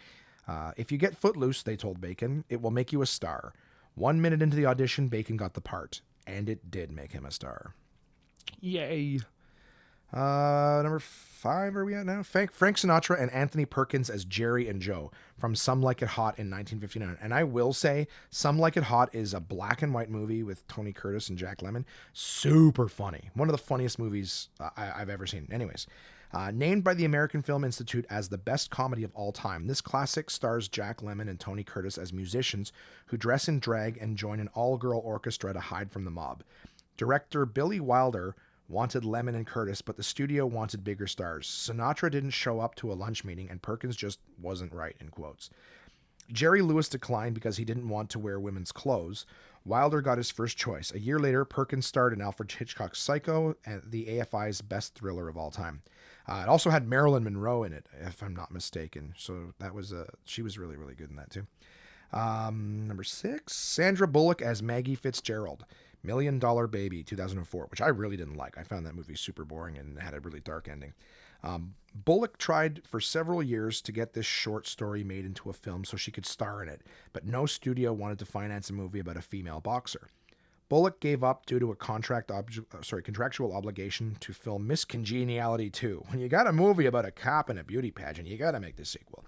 If you get Footloose, they told Bacon, it will make you a star. 1 minute into the audition, Bacon got the part. And it did make him a star. Yay. Number 5, where are we at now? Frank Sinatra and Anthony Perkins as Jerry and Joe from Some Like It Hot in 1959. And I will say, Some Like It Hot is a black and white movie with Tony Curtis and Jack Lemmon. Super funny. One of the funniest movies I've ever seen. Anyways, named by the American Film Institute as the best comedy of all time, this classic stars Jack Lemmon and Tony Curtis as musicians who dress in drag and join an all-girl orchestra to hide from the mob. Director Billy Wilder wanted Lemmon and Curtis, but the studio wanted bigger stars. Sinatra didn't show up to a lunch meeting, and Perkins just wasn't right, in quotes. Jerry Lewis declined because he didn't want to wear women's clothes. Wilder got his first choice. A year later, Perkins starred in Alfred Hitchcock's Psycho, the AFI's best thriller of all time. It also had Marilyn Monroe in it, if I'm not mistaken. So that was she was really, really good in that too. Number 6, Sandra Bullock as Maggie Fitzgerald, $1 Million Baby, 2004, which I really didn't like. I found that movie super boring and had a really dark ending. Bullock tried for several years to get this short story made into a film so she could star in it, but no studio wanted to finance a movie about a female boxer. Bullock gave up due to a contractual obligation to film Miss Congeniality 2. When you got a movie about a cop and a beauty pageant, you got to make the sequel.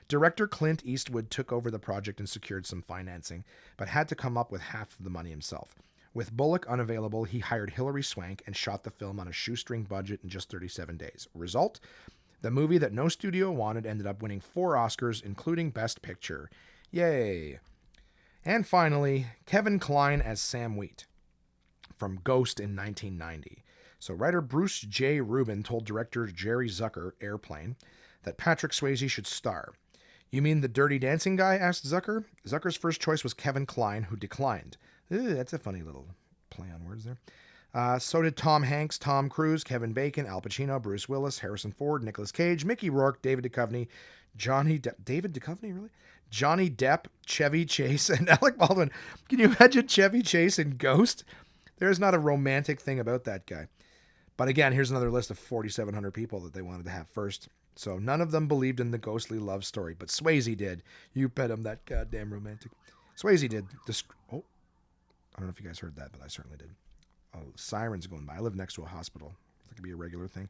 Director Clint Eastwood took over the project and secured some financing, but had to come up with half of the money himself. With Bullock unavailable, he hired Hilary Swank and shot the film on a shoestring budget in just 37 days. Result? The movie that no studio wanted ended up winning 4 Oscars, including Best Picture. Yay! And finally, Kevin Kline as Sam Wheat from Ghost in 1990. So writer Bruce J. Rubin told director Jerry Zucker, Airplane, that Patrick Swayze should star. You mean the Dirty Dancing guy? Asked Zucker. Zucker's first choice was Kevin Kline, who declined. That's a funny little play on words there. So did Tom Hanks, Tom Cruise, Kevin Bacon, Al Pacino, Bruce Willis, Harrison Ford, Nicolas Cage, Mickey Rourke, David Duchovny, David Duchovny, really? Johnny Depp, Chevy Chase, and Alec Baldwin. Can you imagine Chevy Chase in Ghost? There's not a romantic thing about that guy. But again, here's another list of 4,700 people that they wanted to have first. So none of them believed in the ghostly love story, but Swayze did. You bet him that goddamn romantic. Swayze did. I don't know if you guys heard that, but I certainly did. Oh, sirens going by. I live next to a hospital. That could be a regular thing.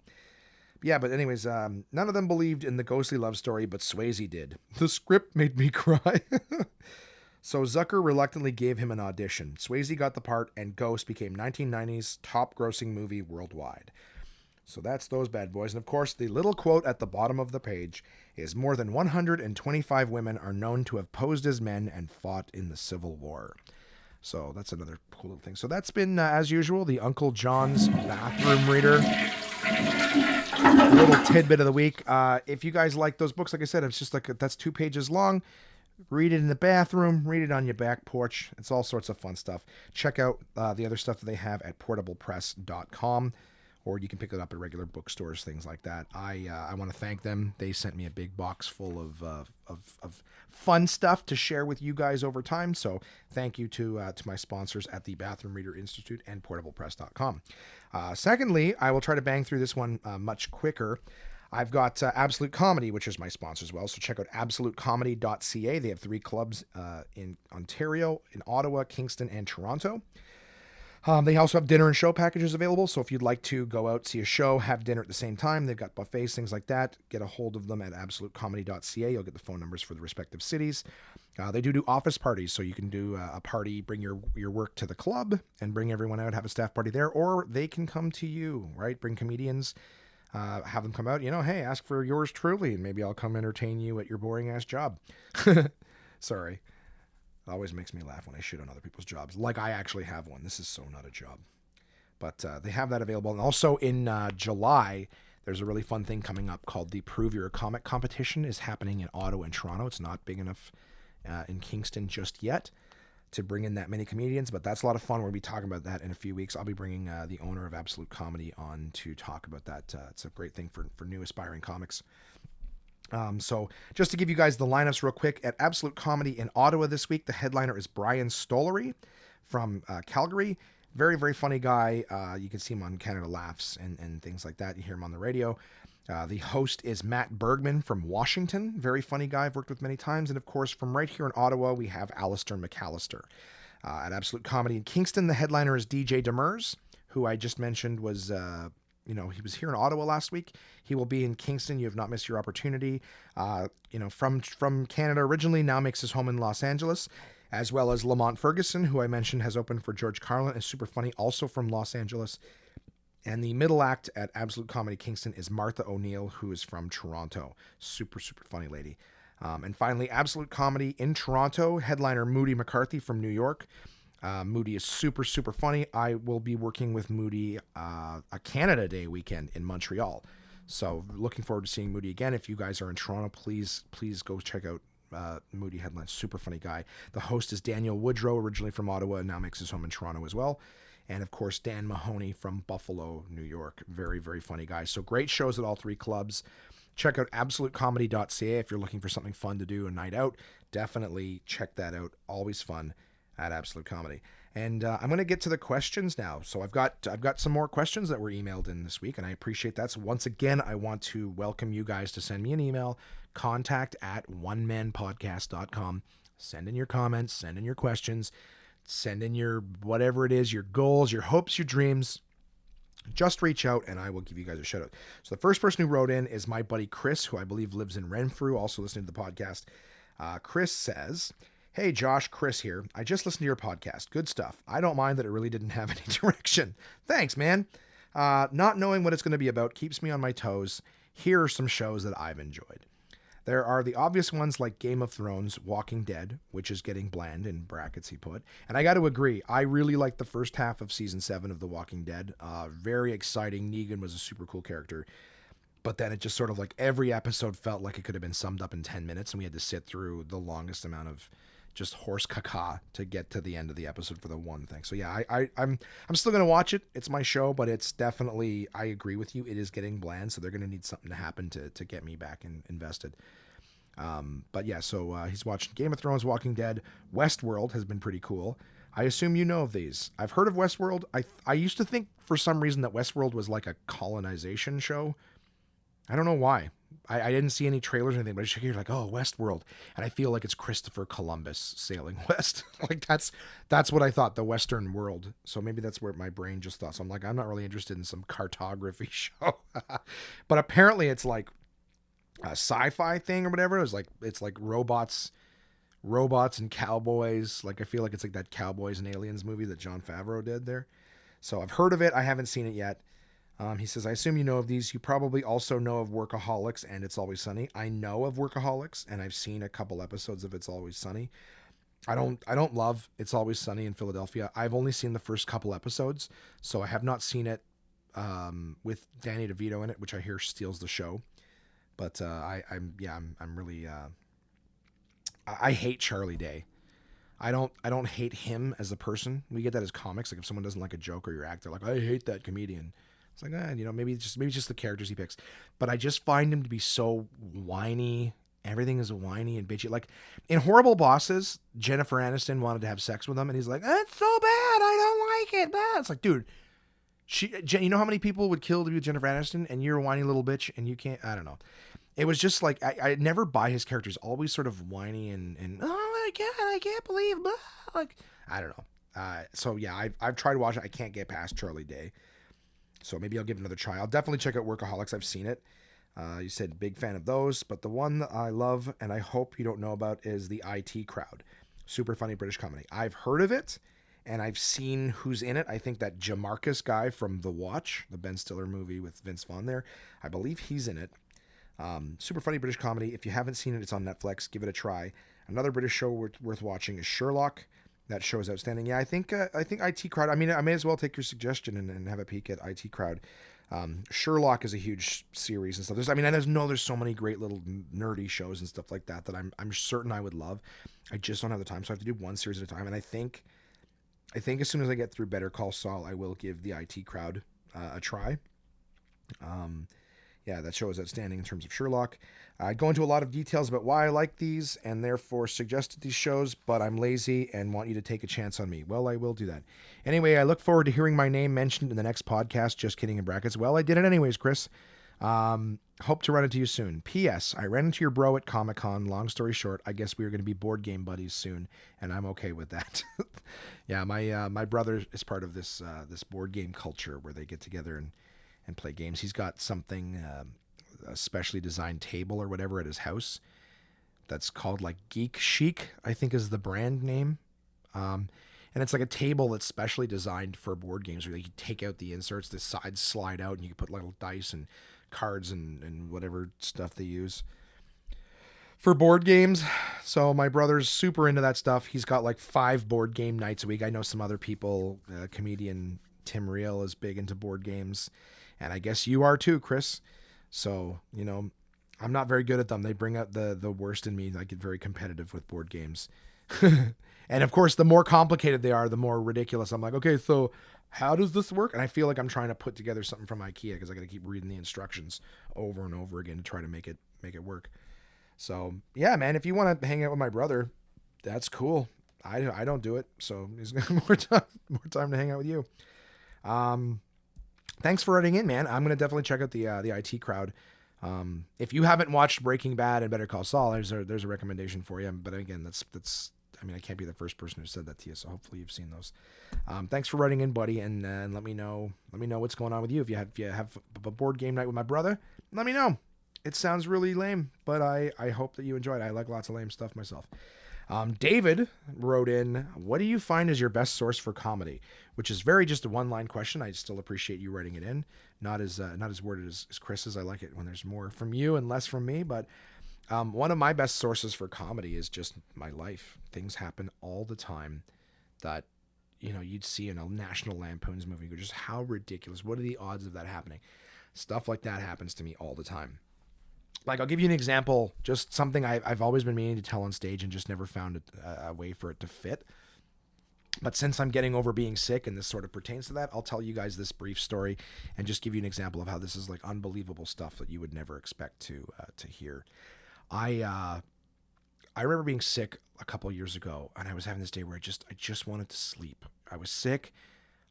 Yeah, but anyways, none of them believed in the ghostly love story, but Swayze did. The script made me cry. So Zucker reluctantly gave him an audition. Swayze got the part, and Ghost became 1990's top-grossing movie worldwide. So that's those bad boys. And of course, the little quote at the bottom of the page is more than 125 women are known to have posed as men and fought in the Civil War. So that's another cool little thing. So that's been, as usual, the Uncle John's Bathroom Reader. A little tidbit of the week. If you guys like those books, like I said, it's just like that's 2 pages long. Read it in the bathroom. Read it on your back porch. It's all sorts of fun stuff. Check out the other stuff that they have at portablepress.com. Or you can pick it up at regular bookstores, things like that. I want to thank them. They sent me a big box full of fun stuff to share with you guys over time. So thank you to my sponsors at the Bathroom Reader Institute and portablepress.com. Secondly, I will try to bang through this one much quicker. I've got Absolute Comedy, which is my sponsor as well. So check out absolutecomedy.ca. They have 3 clubs in Ontario, in Ottawa, Kingston, and Toronto. They also have dinner and show packages available. So if you'd like to go out, see a show, have dinner at the same time, they've got buffets, things like that. Get a hold of them at absolutecomedy.ca. You'll get the phone numbers for the respective cities. They do office parties. So you can do a party, bring your work to the club and bring everyone out, have a staff party there, or they can come to you, right? Bring comedians, have them come out, hey, ask for yours truly, and maybe I'll come entertain you at your boring ass job. Sorry. It always makes me laugh when I shit on other people's jobs. Like I actually have one. This is so not a job. But they have that available. And also in July, there's a really fun thing coming up called the Prove You're a Comic competition. Is happening in Ottawa and Toronto. It's not big enough in Kingston just yet to bring in that many comedians, but that's a lot of fun. We'll be talking about that in a few weeks. I'll be bringing the owner of Absolute Comedy on to talk about that. It's a great thing for new aspiring comics. So just to give you guys the lineups real quick, at Absolute Comedy in Ottawa this week, the headliner is Brian Stollery from Calgary. Very, very funny guy. You can see him on Canada Laughs and things like that. You hear him on the radio. The host is Matt Bergman from Washington. Very funny guy I've worked with many times. And of course, from right here in Ottawa, we have Alistair McAllister. At Absolute Comedy in Kingston, the headliner is DJ Demers, who I just mentioned was... he was here in Ottawa last week. He will be in Kingston. You have not missed your opportunity. From Canada originally, now makes his home in Los Angeles, as well as Lamont Ferguson, who I mentioned has opened for George Carlin, is super funny, also from Los Angeles. And the middle act at Absolute Comedy Kingston is Martha O'Neill, who is from Toronto. Super, super funny lady. And finally, Absolute Comedy in Toronto, headliner Moody McCarthy from New York. Moody is super, super funny. I will be working with Moody a Canada Day weekend in Montreal. So looking forward to seeing Moody again. If you guys are in Toronto, please go check out Moody headline. Super funny guy. The host is Daniel Woodrow, originally from Ottawa, and now makes his home in Toronto as well. And of course, Dan Mahoney from Buffalo, New York. Very, very funny guy. So great shows at all 3 clubs. Check out absolutecomedy.ca if you're looking for something fun to do a night out. Definitely check that out. Always fun at Absolute Comedy. And I'm going to get to the questions now. So I've got some more questions that were emailed in this week, and I appreciate that. So once again, I want to welcome you guys to send me an email, contact@onemanpodcast.com. Send in your comments, send in your questions, send in your whatever it is, your goals, your hopes, your dreams. Just reach out and I will give you guys a shout out. So the first person who wrote in is my buddy Chris, who I believe lives in Renfrew, also listening to the podcast. Chris says, "Hey Josh, Chris here. I just listened to your podcast. Good stuff. I don't mind that it really didn't have any direction. Thanks, man. Not knowing what it's going to be about keeps me on my toes. Here are some shows that I've enjoyed. There are the obvious ones like Game of Thrones, Walking Dead, which is getting bland in brackets he put. And I got to agree, I really liked the first half of season 7 of The Walking Dead. Very exciting. Negan was a super cool character. But then it just sort of like every episode felt like it could have been summed up in 10 minutes, and we had to sit through the longest amount of just horse caca to get to the end of the episode for the one thing. So yeah, I'm still going to watch it. It's my show, but it's definitely, I agree with you, it is getting bland, so they're going to need something to happen to get me back invested. But yeah, so he's watching Game of Thrones, Walking Dead. Westworld has been pretty cool. I assume you know of these. I've heard of Westworld. I used to think for some reason that Westworld was like a colonization show. I don't know why. I didn't see any trailers or anything, but I just hear like, oh, Westworld, and I feel like it's Christopher Columbus sailing west. Like that's what I thought, the Western world. So maybe that's where my brain just thought. So I'm like, I'm not really interested in some cartography show. But apparently it's like a sci-fi thing or whatever. It's like robots and cowboys. Like I feel like it's like that Cowboys and Aliens movie that Jon Favreau did there. So I've heard of it. I haven't seen it yet. He says, I assume you know of these. You probably also know of Workaholics and It's Always Sunny. I know of Workaholics, and I've seen a couple episodes of It's Always Sunny. I don't love It's Always Sunny in Philadelphia. I've only seen the first couple episodes, so I have not seen it with Danny DeVito in it, which I hear steals the show. But I'm really I hate Charlie Day. I don't hate him as a person. We get that as comics. Like if someone doesn't like a joke or your actor, like I hate that comedian. It's like, maybe it's just the characters he picks. But I just find him to be so whiny. Everything is whiny and bitchy. Like in Horrible Bosses, Jennifer Aniston wanted to have sex with him, and he's like, "That's so bad. I don't like it." Bad. It's like, dude, you know how many people would kill to be with Jennifer Aniston, and you're a whiny little bitch, and you can't. I don't know. It was just like I never buy his characters. Always sort of whiny and oh my god, I can't believe blah. Like I don't know. So yeah, I've tried to watch it. I can't get past Charlie Day. So maybe I'll give it another try. I'll definitely check out Workaholics. I've seen it. You said big fan of those, but the one that I love and I hope you don't know about is the IT Crowd. Super funny British comedy. I've heard of it and I've seen who's in it. I think that Jamarcus guy from The Watch, the Ben Stiller movie with Vince Vaughn there, I believe he's in it. Super funny British comedy. If you haven't seen it, it's on Netflix. Give it a try. Another British show worth watching is Sherlock. That show is outstanding. Yeah, I think IT Crowd. I mean, I may as well take your suggestion and have a peek at IT Crowd. Sherlock is a huge series and stuff. There's so many great little nerdy shows and stuff like that I'm certain I would love. I just don't have the time, so I have to do one series at a time. And I think as soon as I get through Better Call Saul, I will give the IT Crowd a try. Yeah, that show is outstanding in terms of Sherlock. I go into a lot of details about why I like these and therefore suggested these shows, but I'm lazy and want you to take a chance on me. Well, I will do that. Anyway, I look forward to hearing my name mentioned in the next podcast. Just kidding in brackets. Well, I did it anyways, Chris. Hope to run into you soon. P.S. I ran into your bro at Comic-Con. Long story short, I guess we are going to be board game buddies soon, and I'm okay with that. Yeah, my brother is part of this board game culture where they get together and play games. He's got something, a specially designed table or whatever at his house that's called like Geek Chic, I think is the brand name. And it's like a table that's specially designed for board games where you take out the inserts, the sides slide out, and you can put little dice and cards and whatever stuff they use for board games. So my brother's super into that stuff. He's got like 5 board game nights a week. I know some other people, comedian Tim Riel is big into board games. And I guess you are too, Chris. So, I'm not very good at them. They bring out the worst in me. I get very competitive with board games. And of course, the more complicated they are, the more ridiculous. I'm like, okay, so how does this work? And I feel like I'm trying to put together something from IKEA because I got to keep reading the instructions over and over again to try to make it work. So yeah, man, if you want to hang out with my brother, that's cool. I don't do it. So he's got more time to hang out with you. Thanks for writing in, man. I'm going to definitely check out the IT Crowd. If you haven't watched Breaking Bad and Better Call Saul, there's a recommendation for you. But again, I can't be the first person who said that to you. So hopefully you've seen those. Thanks for writing in, buddy. And let me know what's going on with you. If you have a board game night with my brother, let me know. It sounds really lame, but I hope that you enjoyed it. I like lots of lame stuff myself. David wrote in, what do you find is your best source for comedy? Which is very just a one-line question. I still appreciate you writing it in. Not as worded as Chris's. I like it when there's more from you and less from me. But one of my best sources for comedy is just my life. Things happen all the time that, you'd see in a National Lampoon's movie. You're just, how ridiculous. What are the odds of that happening? Stuff like that happens to me all the time. Like, I'll give you an example, just something I've always been meaning to tell on stage and just never found a way for it to fit. But since I'm getting over being sick and this sort of pertains to that, I'll tell you guys this brief story and just give you an example of how this is like unbelievable stuff that you would never expect to hear. I remember being sick a couple years ago, and I was having this day where I just wanted to sleep. I was sick.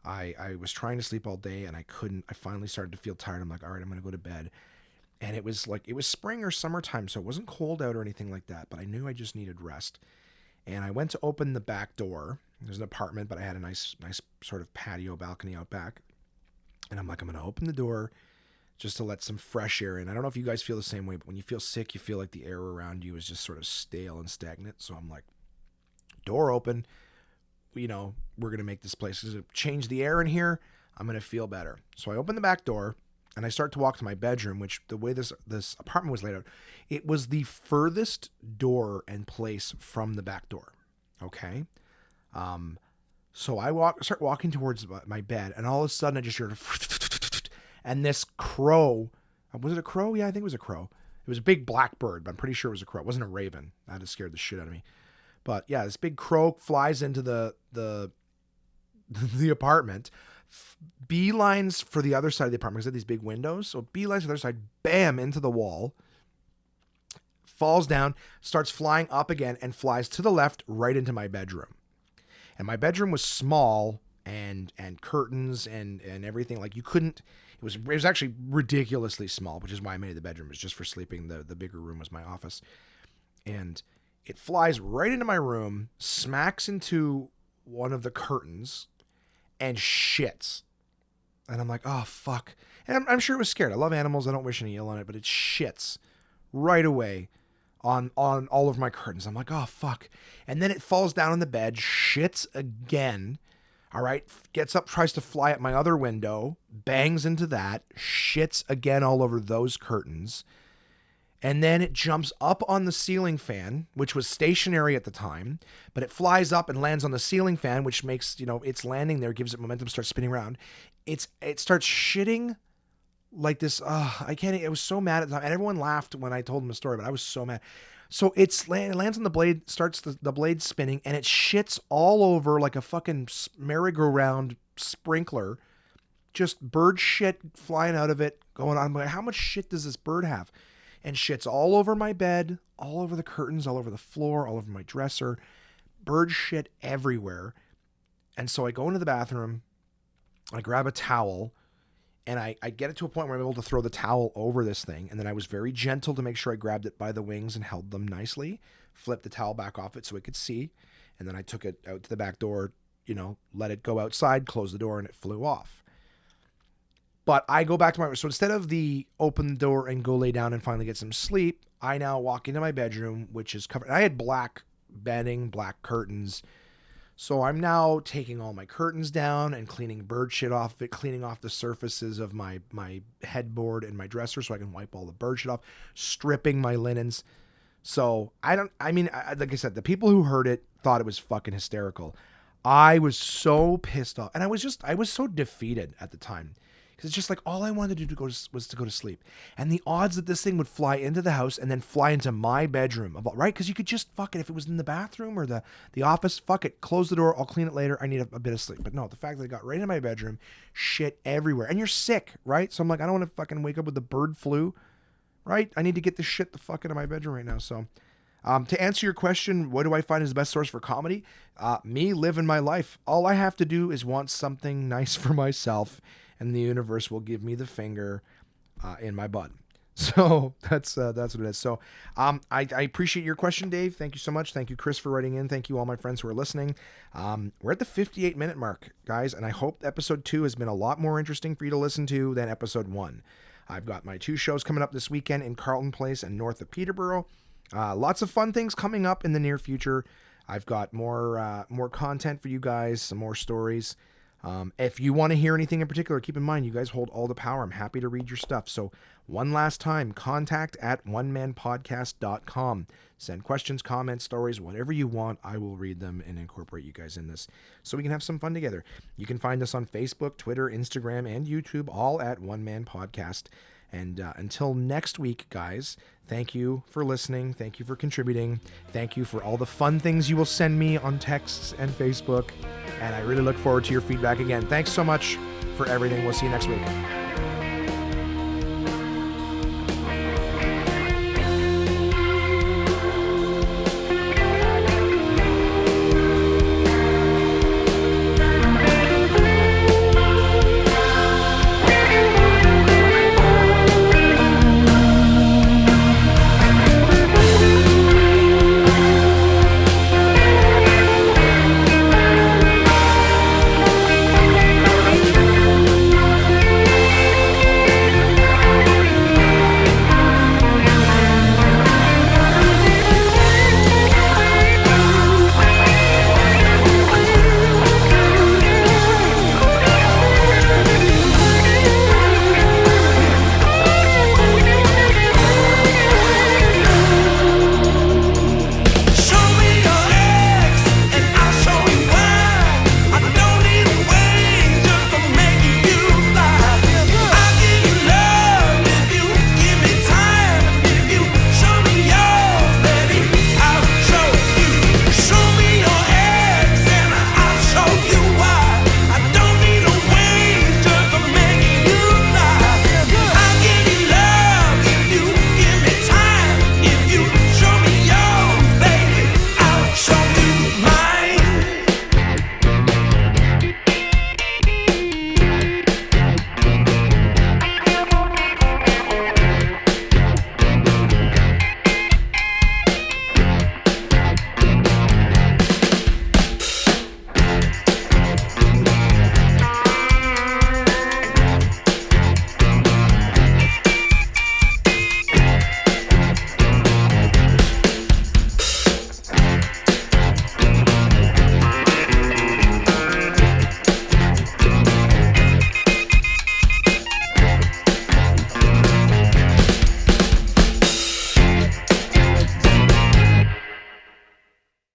I was trying to sleep all day, and I couldn't. I finally started to feel tired. I'm like, all right, I'm going to go to bed. And it was spring or summertime, so it wasn't cold out or anything like that, but I knew I just needed rest. And I went to open the back door. There's an apartment, but I had a nice sort of patio balcony out back. And I'm like, I'm going to open the door just to let some fresh air in. I don't know if you guys feel the same way, but when you feel sick, you feel like the air around you is just sort of stale and stagnant. So I'm like, door open, we're going to make this place, change the air in here. I'm going to feel better. So I open the back door and I start to walk to my bedroom, which the way this apartment was laid out, it was the furthest door and place from the back door. Okay. So I start walking towards my bed, and all of a sudden I just heard, and this crow, was it a crow? Yeah, I think it was a crow. It was a big black bird, but I'm pretty sure it was a crow. It wasn't a raven. That had scared the shit out of me. But yeah, this big crow flies into the apartment, beelines for the other side of the apartment because they had these big windows. So beelines to the other side, bam, into the wall, falls down, starts flying up again, and flies to the left right into my bedroom. And my bedroom was small and curtains and everything. Like, you couldn't, it was actually ridiculously small, which is why I made it the bedroom. It was just for sleeping. The bigger room was my office. And it flies right into my room, smacks into one of the curtains, and shits. And I'm like, oh, fuck. And I'm sure it was scared. I love animals. I don't wish any ill on it, but it shits right away on all of my curtains. I'm like, oh, fuck. And then it falls down on the bed, shits again. All right. Gets up, tries to fly at my other window, bangs into that, shits again all over those curtains. And then it jumps up on the ceiling fan, which was stationary at the time, but it flies up and lands on the ceiling fan, which makes, its landing there, gives it momentum, starts spinning around. It starts shitting like this. I was so mad at the time. And everyone laughed when I told them the story, but I was so mad. So it lands on the blade, starts the blade spinning, and it shits all over like a fucking merry-go-round sprinkler. Just bird shit flying out of it, going on. I'm like, how much shit does this bird have? And shits all over my bed, all over the curtains, all over the floor, all over my dresser. Bird shit everywhere. And so I go into the bathroom, I grab a towel, and I get it to a point where I'm able to throw the towel over this thing. And then I was very gentle to make sure I grabbed it by the wings and held them nicely, flipped the towel back off it so it could see. And then I took it out to the back door, let it go outside, close the door, and it flew off. But I go back to my room. So instead of the open the door and go lay down and finally get some sleep, I now walk into my bedroom, which is covered. I had black bedding, black curtains. So I'm now taking all my curtains down and cleaning bird shit off of it, cleaning off the surfaces of my headboard and my dresser so I can wipe all the bird shit off, stripping my linens. So like I said, the people who heard it thought it was fucking hysterical. I was so pissed off. And I was so defeated at the time. Because it's just like, all I wanted to do was to go to sleep. And the odds that this thing would fly into the house and then fly into my bedroom, right? Because you could just, fuck it, if it was in the bathroom or the office, fuck it, close the door, I'll clean it later, I need a bit of sleep. But no, the fact that it got right into my bedroom, shit everywhere. And you're sick, right? So I'm like, I don't want to fucking wake up with the bird flu, right? I need to get this shit the fuck out of my bedroom right now. So to answer your question, what do I find is the best source for comedy? Me living my life. All I have to do is want something nice for myself, and the universe will give me the finger in my butt. So that's what it is. So I appreciate your question, Dave. Thank you so much. Thank you, Chris, for writing in. Thank you, all my friends who are listening. We're at the 58-minute mark, guys, and I hope episode 2 has been a lot more interesting for you to listen to than episode 1. I've got my 2 shows coming up this weekend in Carleton Place and north of Peterborough. Lots of fun things coming up in the near future. I've got more content for you guys, some more stories. If you want to hear anything in particular, keep in mind, you guys hold all the power. I'm happy to read your stuff. So one last time, contact@onemanpodcast.com. Send questions, comments, stories, whatever you want. I will read them and incorporate you guys in this so we can have some fun together. You can find us on Facebook, Twitter, Instagram, and YouTube, all at One Man Podcast. And until next week, guys, thank you for listening. Thank you for contributing. Thank you for all the fun things you will send me on texts and Facebook. And I really look forward to your feedback again. Thanks so much for everything. We'll see you next week.